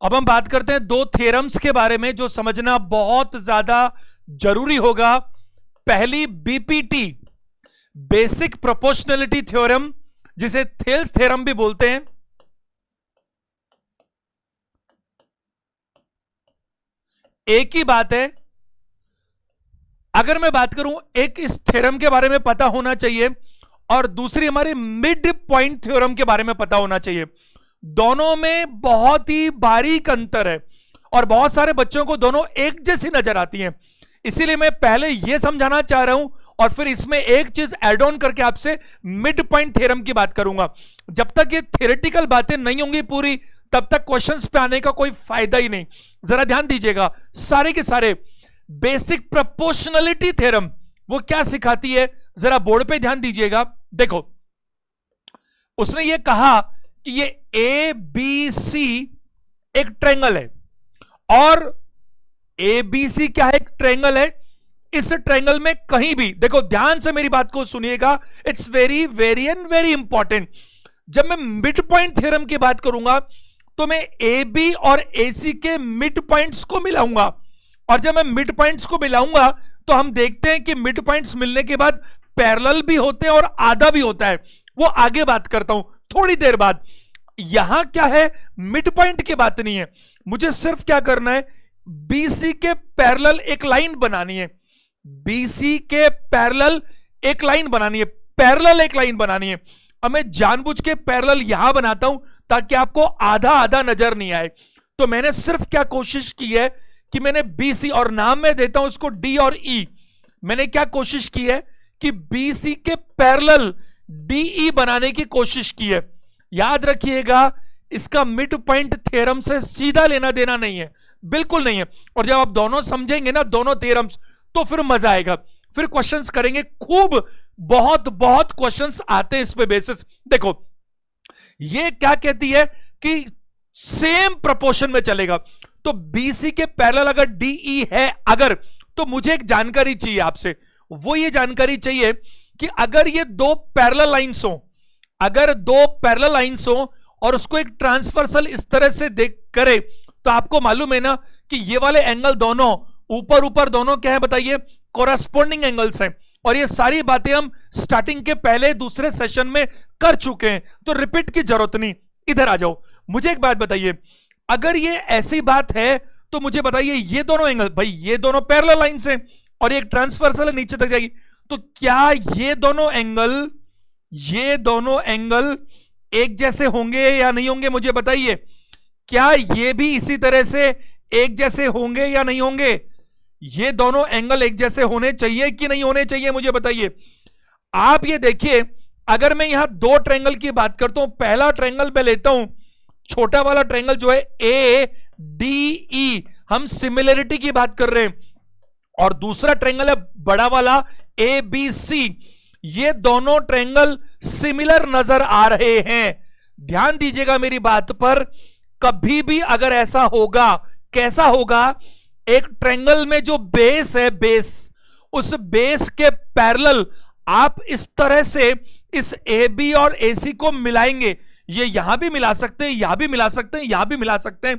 A: अब हम बात करते हैं दो थ्योरम्स के बारे में जो समझना बहुत ज्यादा जरूरी होगा। पहली बीपीटी, बेसिक प्रोपोर्शनलिटी थ्योरम, जिसे थेल्स थ्योरम भी बोलते हैं। एक ही बात है, अगर मैं बात करूं, एक इस थ्योरम के बारे में पता होना चाहिए और दूसरी हमारे मिड पॉइंट थ्योरम के बारे में पता होना चाहिए। दोनों में बहुत ही बारीक अंतर है और बहुत सारे बच्चों को दोनों एक जैसी नजर आती हैं। इसीलिए मैं पहले यह समझाना चाह रहा हूं और फिर इसमें एक चीज एड ऑन करके आपसे मिड पॉइंट थ्योरम की बात करूंगा। जब तक ये थ्योरेटिकल बातें नहीं होंगी पूरी, तब तक क्वेश्चंस पे आने का कोई फायदा ही नहीं। जरा ध्यान दीजिएगा, सारे के सारे बेसिक प्रोपोर्शनलिटी थ्योरम वो क्या सिखाती है, जरा बोर्ड पे ध्यान दीजिएगा। देखो, उसने ये कहा कि ये ए बी सी एक ट्रायंगल है और ए बी सी क्या है? एक ट्रायंगल है। इस ट्रायंगल में कहीं भी, देखो ध्यान से मेरी बात को सुनिएगा, it's very very and very important. जब मैं मिड पॉइंट थ्योरम की बात करूंगा तो मैं ए बी और ए सी के मिड पॉइंट्स को मिलाऊंगा, और जब मैं मिड पॉइंट्स को मिलाऊंगा तो हम देखते हैं कि मिड पॉइंट्स मिलने के बाद पैरेलल भी होते हैं और आधा भी होता है। वो आगे बात करता हूं थोड़ी देर बाद। यहां क्या है? मिड पॉइंट की बात नहीं है, मुझे सिर्फ क्या करना है, बीसी के पैरेलल एक लाइन बनानी है। बीसी के पैरेलल एक लाइन बनानी है, पैरेलल एक लाइन बनानी है। अब मैं जानबूझ के पैरेलल यहां बनाता हूं ताकि आपको आधा आधा नजर नहीं आए। तो मैंने सिर्फ क्या कोशिश की है कि मैंने बीसी, और नाम मैं देता हूं उसको डी और ई, मैंने क्या कोशिश की है कि बीसी के पैरेलल डीई बनाने की कोशिश की है। याद रखिएगा, इसका मिड पॉइंट थ्योरम से सीधा लेना देना नहीं है, बिल्कुल नहीं है। और जब आप दोनों समझेंगे ना, दोनों थ्योरम्स, तो फिर मजा आएगा, फिर क्वेश्चंस करेंगे खूब, बहुत बहुत क्वेश्चंस आते हैं इस पे बेसिस। देखो, ये क्या कहती है कि सेम प्रोपोर्शन में चलेगा। तो बीसी के पैरेलल अगर डीई है, अगर, तो मुझे एक जानकारी चाहिए आपसे। वो ये जानकारी चाहिए कि अगर ये दो पैरेलल लाइंस हो, अगर दो पैरेलल लाइंस हो और उसको एक ट्रांसवर्सल इस तरह से देख करे, तो आपको मालूम है ना कि ये वाले एंगल दोनों ऊपर ऊपर दोनों क्या है बताइए? कोरस्पोंडिंग एंगल्स हैं। और ये सारी बातें हम स्टार्टिंग के पहले दूसरे सेशन में कर चुके हैं, तो रिपीट की जरूरत नहीं। इधर आ जाओ, मुझे एक बात बताइए, अगर ये ऐसी बात है तो मुझे बताइए, ये दोनों एंगल, भाई ये दोनों पैरेलल लाइंस हैं और एक ट्रांसवर्सल है नीचे तक जाएगी, तो क्या ये दोनों एंगल एक जैसे होंगे या नहीं होंगे? मुझे बताइए, क्या ये भी इसी तरह से एक जैसे होंगे या नहीं होंगे? ये दोनों एंगल एक जैसे होने चाहिए कि नहीं होने चाहिए? मुझे बताइए। आप ये देखिए, अगर मैं यहां दो ट्रायंगल की बात करता हूं, पहला ट्रायंगल मैं लेता हूं, छोटा वाला ट्रायंगल जो है ए डी ई, हम सिमिलरिटी की बात कर रहे हैं, और दूसरा ट्रायंगल है बड़ा वाला ए बी सी। ये दोनों ट्रायंगल सिमिलर नजर आ रहे हैं। ध्यान दीजिएगा मेरी बात पर, कभी भी अगर ऐसा होगा, कैसा होगा? एक ट्रायंगल में जो बेस है, बेस, उस बेस के पैरेलल आप इस तरह से इस ए बी और ए सी को मिलाएंगे। ये यहां भी मिला सकते हैं, यहां भी मिला सकते हैं, यहां भी मिला सकते हैं।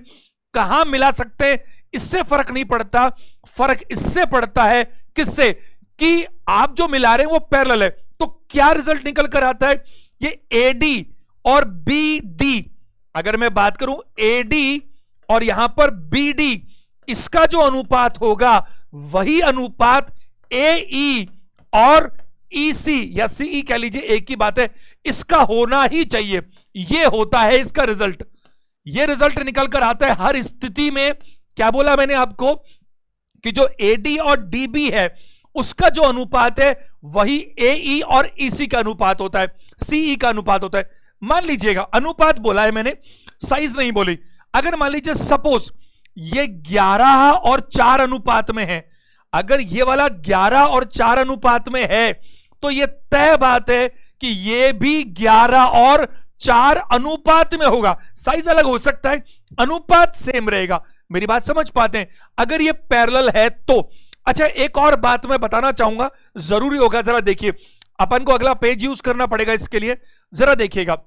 A: कहां मिला सकते हैं इससे फर्क नहीं पड़ता, फर्क इससे पड़ता है किससे? कि आप जो मिला रहे हैं वो पैरेलल है। तो क्या रिजल्ट निकल कर आता है? ये एडी और बी डी, अगर मैं बात करूं एडी और यहां पर बी डी, इसका जो अनुपात होगा वही अनुपात ए ई और ईसी या सीई कह लीजिए, एक ही बात है, इसका होना ही चाहिए। ये होता है इसका रिजल्ट, ये रिजल्ट निकल कर आता है हर स्थिति में। क्या बोला मैंने आपको कि जो एडी और डीबी है उसका जो अनुपात है वही एई और ईसी का अनुपात होता है, सीई का अनुपात होता है। मान लीजिएगा, अनुपात बोला है मैंने, साइज नहीं बोली। अगर मान लीजिए सपोज ये 11 और 4 अनुपात में है, अगर ये वाला 11 और 4 अनुपात में है तो ये तय बात है कि ये भी 11 और 4 अनुपात में होगा। साइज अलग हो सकता है, अनुपात सेम रहेगा। मेरी बात समझ पाते हैं? अगर ये पैरेलल है तो। अच्छा, एक और बात मैं बताना चाहूंगा, जरूरी होगा, जरा देखिए, अपन को अगला पेज यूज करना पड़ेगा इसके लिए, जरा देखिएगा।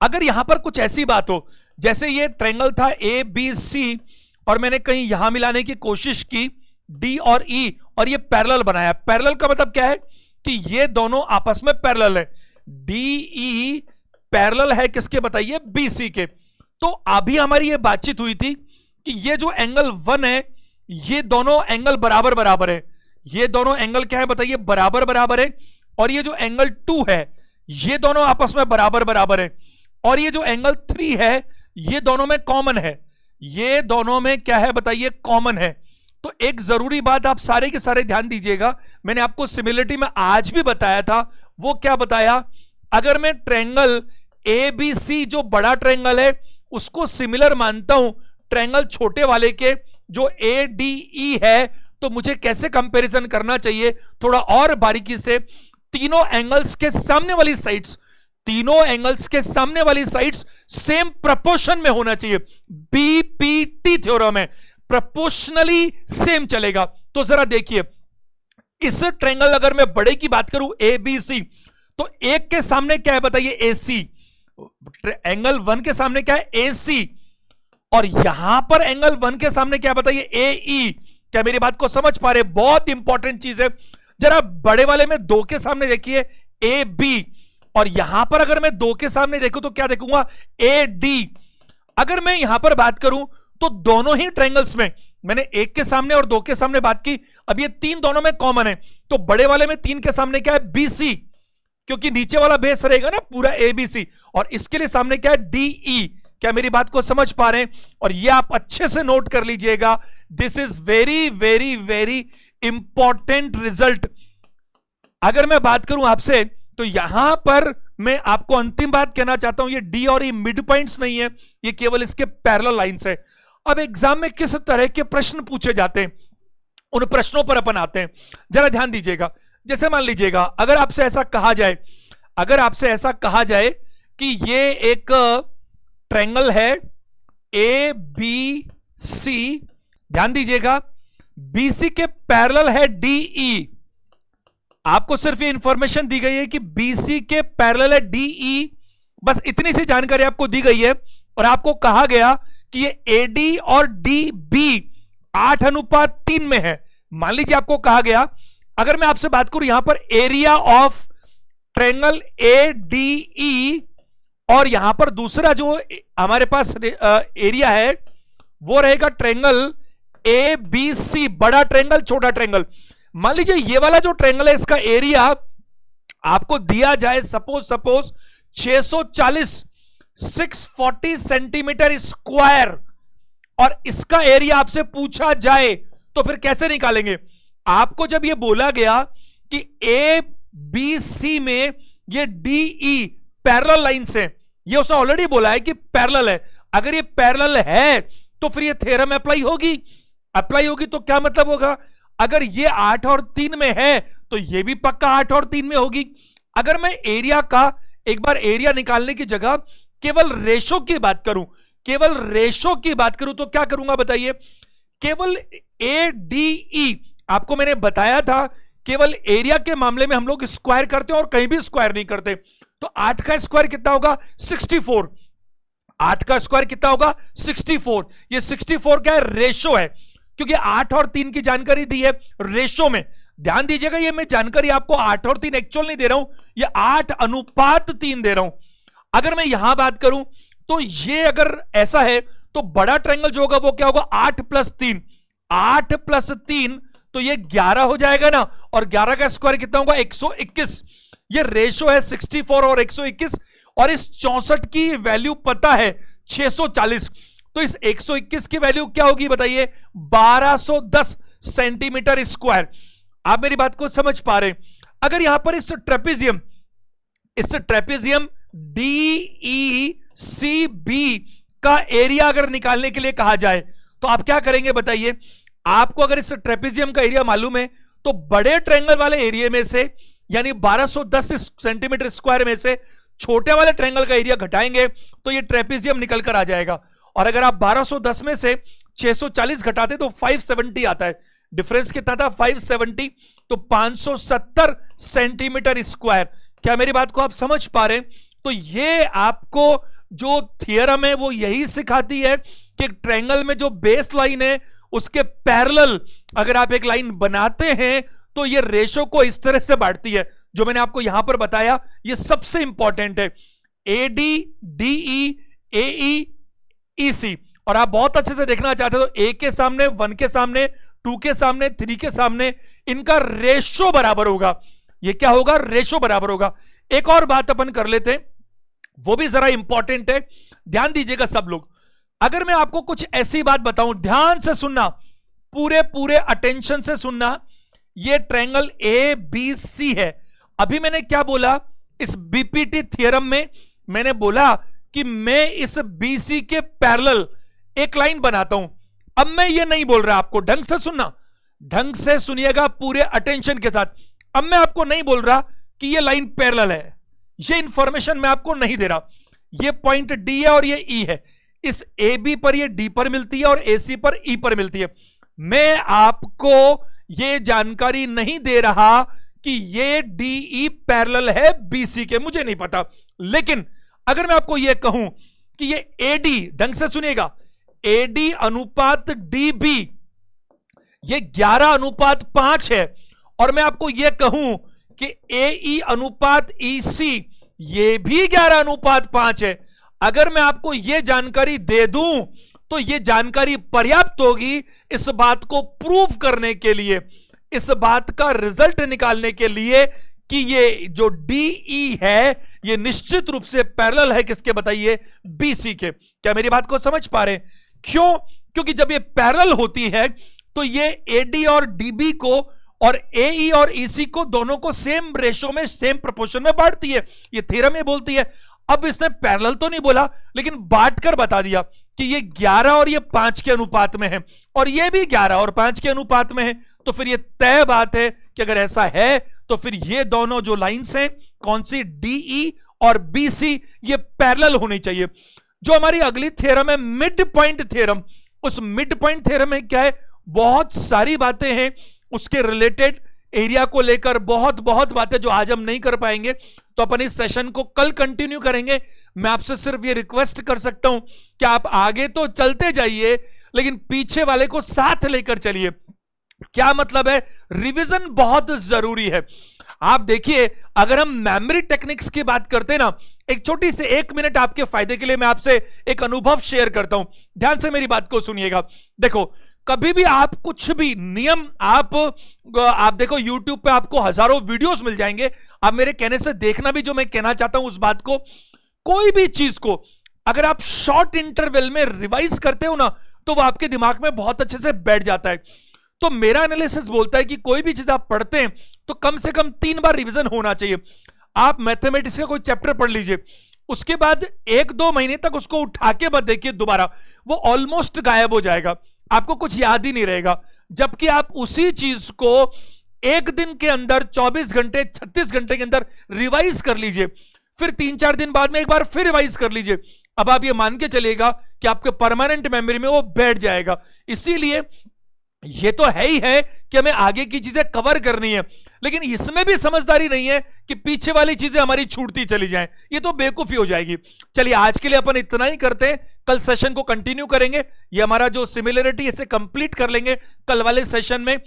A: अगर यहां पर कुछ ऐसी बात हो, जैसे ये ट्रायंगल था ए बी सी और मैंने कहीं यहां मिलाने की कोशिश की डी और ई और ये पैरेलल बनाया। पैरेलल का मतलब क्या है कि ये दोनों आपस में पैरेलल है। डी ई पैरेलल है किसके बताइए? बी सी के। तो अभी हमारी ये बातचीत हुई थी कि ये जो एंगल 1 है, ये दोनों एंगल बराबर बराबर है। ये दोनों एंगल क्या है बताइए? बराबर बराबर है। और ये जो एंगल 2 है, ये दोनों आपस में बराबर बराबर है। और ये जो एंगल 3 है, ये दोनों में कॉमन है। ये दोनों में क्या है बताइए? कॉमन है। तो एक जरूरी बात आप सारे के सारे ध्यान दीजिएगा, मैंने आपको सिमिलरिटी में आज भी बताया था। वो क्या बताया? अगर मैं ट्रायंगल ए बी सी जो बड़ा ट्रायंगल है उसको सिमिलर मानता हूं ट्रायंगल छोटे वाले के जो ए डी ई है, तो मुझे कैसे कंपैरिजन करना चाहिए थोड़ा और बारीकी से। तीनों एंगल्स के सामने वाली साइड्स, तीनों एंगल्स के सामने वाली साइड्स सेम प्रोपोर्शन में होना चाहिए। बीपीटी थ्योरम है, प्रोपोर्शनली सेम चलेगा। तो जरा देखिए, इस ट्रायंगल अगर मैं बड़े की बात करूं ए बी सी, तो एक के सामने क्या है बताइए? ए सी। एंगल 1 के सामने क्या है? ए सी। और यहां पर एंगल 1 के सामने क्या बताइए? ए ई। क्या मेरी बात को समझ पा रहे? बहुत इंपॉर्टेंट चीज है। जरा बड़े वाले में 2 के सामने देखिए ए बी, और यहां पर अगर मैं 2 के सामने देखूं तो क्या देखूंगा? A D. अगर मैं यहां पर बात करूं तो दोनों ही ट्रायंगल्स में, मैंने 1 के सामने और 2 के सामने बात की, अब ये 3 दोनों में कॉमन है। तो बड़े वाले में 3 के सामने क्या है? बी सी, क्योंकि नीचे वाला बेस रहेगा ना पूरा ए बी सी। और इसके लिए सामने क्या है? D E. क्या मेरी बात को समझ पा रहे हैं? और ये आप अच्छे से नोट कर लीजिएगा, this is very very very important result. अगर मैं बात करूं आपसे, तो यहां पर मैं आपको अंतिम बात कहना चाहता हूं, ये डी और ई मिड पॉइंट्स नहीं है, ये केवल इसके पैरेलल लाइंस है। अब एग्जाम में किस तरह के प्रश्न पूछे जाते हैं, उन प्रश्नों पर अपन आते हैं। जरा ध्यान दीजिएगा। जैसे मान लीजिएगा, अगर आपसे ऐसा कहा जाए, अगर आपसे ऐसा कहा जाए कि ये एक ट्रायंगल है ए बी सी, ध्यान दीजिएगा, बी सी के पैरेलल है डी ई। आपको सिर्फ ये इंफॉर्मेशन दी गई है कि बीसी के पैरेलल है डीई, बस इतनी सी जानकारी आपको दी गई है। और आपको कहा गया कि ये एडी और डीबी 8:3 में है। मान लीजिए आपको कहा गया, अगर मैं आपसे बात करूं यहां पर area of triangle A D E, और यहां पर दूसरा जो हमारे पास एरिया है वो रहेगा ट्रायंगल ए बी सी, बड़ा ट्रायंगल छोटा ट्रायंगल। मान लीजिए ये वाला जो ट्रायंगल है इसका एरिया आपको दिया जाए, सपोज 640 सेंटीमीटर स्क्वायर, और इसका एरिया आपसे पूछा जाए तो फिर कैसे निकालेंगे? आपको जब ये बोला गया कि ए बी सी में ये डी ई पैरेलल लाइंस है, ये उसने ऑलरेडी बोला है कि पैरेलल है। अगर ये पैरेलल है तो फिर ये थ्योरम अप्लाई होगी। तो क्या मतलब होगा? अगर ये 8 और 3 में है तो ये भी पक्का 8 और 3 में होगी। अगर मैं एरिया का एक बार एरिया निकालने की जगह केवल रेशो की बात करूं, तो क्या करूंगा बताइए? केवल ए डी ई, आपको मैंने बताया था केवल एरिया के मामले में हम लोग स्क्वायर करते हैं और कहीं भी स्क्वायर नहीं करते। तो 8 का स्क्वायर कितना होगा? 64। 8 का स्क्वायर कितना होगा? 64। ये 64 क्या है? रेशो है, क्योंकि 8 और 3 की जानकारी दी है रेशो में। ध्यान दीजिएगा, ये मैं जानकारी आपको 8 और 3 एक्चुअल नहीं दे रहा हूं, ये 8:3 दे रहा हूं। अगर मैं यहां बात करूं तो ये अगर ऐसा है तो बड़ा ट्रायंगल जो होगा वो क्या होगा? 8 + 3। 8 + 3 तो ये 11 हो जाएगा ना, और 11 का स्क्वायर कितना होगा 121। ये रेशो है 64 और 121, और इस 64 की वैल्यू पता है 640। तो इस 121 की वैल्यू क्या होगी बताइए, 1210 सेंटीमीटर स्क्वायर। आप मेरी बात को समझ पा रहे हैं? अगर यहां पर इस ट्रेपेजियम DECB का एरिया अगर निकालने के लिए कहा जाए तो आप क्या करेंगे बताइए? आपको अगर इस ट्रेपेजियम का एरिया मालूम है तो बड़े ट्रायंगल वाले एरिया में से, यानी 1210 सेंटीमीटर स्क्वायर में से छोटे वाले ट्रायंगल का एरिया घटाएंगे तो ये ट्रेपेजियम निकल कर आ जाएगा। और अगर आप 1210 में से 640 घटाते तो 570 आता है। डिफरेंस कितना था 570, तो 570 सेंटीमीटर स्क्वायर। क्या मेरी बात को आप समझ पा रहे हैं? तो ये आपको जो थियरम है वो यही सिखाती है कि ट्रायंगल में जो बेस लाइन है उसके पैरेलल अगर आप एक लाइन बनाते हैं तो ये रेशो को इस तरह से बांटती है जो मैंने आपको यहां पर बताया। ये सबसे इंपॉर्टेंट है, AD, DE, AE, EC। और आप बहुत अच्छे से देखना चाहते हो तो A के सामने, 1 के सामने, 2 के सामने, 3 के सामने इनका रेशो बराबर होगा। ये क्या होगा? रेशो बराबर होगा। एक और बात अपन कर लेते हैं, वो भी जरा इंपॉर्टेंट है, ध्यान दीजिएगा सब लोग। अगर मैं आपको कुछ ऐसी बात बताऊं, ध्यान से सुनना, पूरे अटेंशन से सुनना। ये ट्रायंगल ABC है। अभी मैंने क्या बोला? इस BPT थियरम में मैंने बोला कि मैं इस BC के पैरेलल एक लाइन बनाता हूं। अब मैं ये नहीं बोल रहा, आपको ढंग से सुनना, ढंग से सुनिएगा पूरे अटेंशन के साथ। अब मैं आपको नहीं बोल रहा कि ये लाइन पैरेलल है, ये इंफॉर्मेशन मैं आपको नहीं दे रहा। ये पॉइंट D है और ये E है, इस AB पर ये D पर मिलती है और AC पर E पर मिलती है। मैं आपको ये जानकारी नहीं दे रहा कि ये DE पैरेलल है BC के, मुझे नहीं पता। लेकिन अगर मैं आपको ये कहूं कि ये AD, ढंग से सुनिएगा, AD अनुपात DB ये 11:5 है, और मैं आपको ये कहूं कि AE अनुपात EC ये भी 11:5 है। अगर मैं आपको ये जानकारी दे दूं तो ये जानकारी पर्याप्त होगी इस बात को प्रूव करने के लिए, इस बात का रिजल्ट निकालने के लिए कि ये जो DE है ये निश्चित रूप से पैरेलल है किसके बताइए? BC के। क्या मेरी बात को समझ पा रहे हैं? क्यों? क्योंकि जब ये पैरेलल होती है तो ये AD और DB को और AE और EC को दोनों को सेम रेशो में, सेम प्रोपोर्शन में बांटती है। ये थ्योरम ये बोलती है। अब इसने पैरेलल तो नहीं बोला लेकिन बांट कर बता दिया कि ये 11 और ये 5 के अनुपात में है, और ये भी 11 और 5 के अनुपात में है। तो फिर ये तय बात है कि अगर ऐसा है तो फिर ये दोनों जो लाइंस हैं, कौन सी? DE और BC, ये पैरेलल होनी चाहिए। जो हमारी अगली थ्योरम है मिड पॉइंट थ्योरम, उस मिड पॉइंट थ्योरम में क्या है? बहुत सारी बातें हैं उसके रिलेटेड, एरिया को लेकर बहुत बातें जो आज हम नहीं कर पाएंगे, तो अपन इस सेशन को कल कंटिन्यू करेंगे। मैं आपसे सिर्फ ये रिक्वेस्ट कर सकता हूं कि आप आगे तो चलते जाइए लेकिन पीछे वाले को साथ लेकर चलिए। क्या मतलब है? रिवीजन बहुत जरूरी है। आप देखिए, अगर हम मेमोरी टेक्निक्स की बात करते हैं ना, एक छोटी से 1 मिनट आपके फायदे के लिए मैं आपसे एक अनुभव शेयर करता हूं। ध्यान से मेरी बात को सुनिएगा। देखो, कभी भी आप कुछ भी नियम आप देखो YouTube पे आपको हजारों वीडियोस मिल जाएंगे। आप मेरे कहने से देखना भी जो मैं कहना चाहता हूं उस बात को। कोई भी चीज को अगर आप शॉर्ट इंटरवल में रिवाइज करते हो ना तो वो आपके दिमाग में बहुत अच्छे से बैठ जाता है। तो मेरा एनालिसिस बोलता है कि कोई भी चीज आप पढ़ते हैं तो कम से कम 3 बार रिवीजन होना चाहिए। आप मैथमेटिक्स का कोई चैप्टर पढ़ लीजिए, उसके बाद 1-2 महीने तक उसको उठा के मत देखिए दोबारा, वो ऑलमोस्ट गायब हो जाएगा, आपको कुछ याद ही नहीं रहेगा। जबकि आप उसी चीज को एक दिन के अंदर 24 घंटे 36 घंटे के अंदर रिवाइज कर लीजिए, फिर 3-4 दिन बाद में एक बार फिर रिवाइज कर लीजिए। अब आप ये मान के चलिएगा कि आपके परमानेंट मेमोरी में वो बैठ जाएगा। इसीलिए ये तो है ही है कि हमें आगे की चीजें कवर करनी है, लेकिन इसमें भी समझदारी नहीं है कि पीछे वाली चीजें हमारी छूटती चली जाएं। ये तो बेवकूफी हो जाएगी। चलिए आज के लिए अपन इतना ही करते हैं, कल सेशन को कंटिन्यू करेंगे। ये हमारा जो सिमिलरिटी इसे कंप्लीट कर लेंगे कल वाले सेशन में,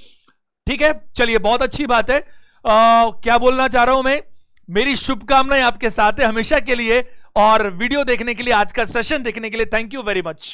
A: ठीक है? चलिए, बहुत अच्छी बात है। क्या बोलना चाह रहा हूं मैं, मेरी शुभकामनाएं आपके साथ है हमेशा के लिए, और वीडियो देखने के लिए, आज का सेशन देखने के लिए थैंक यू वेरी मच।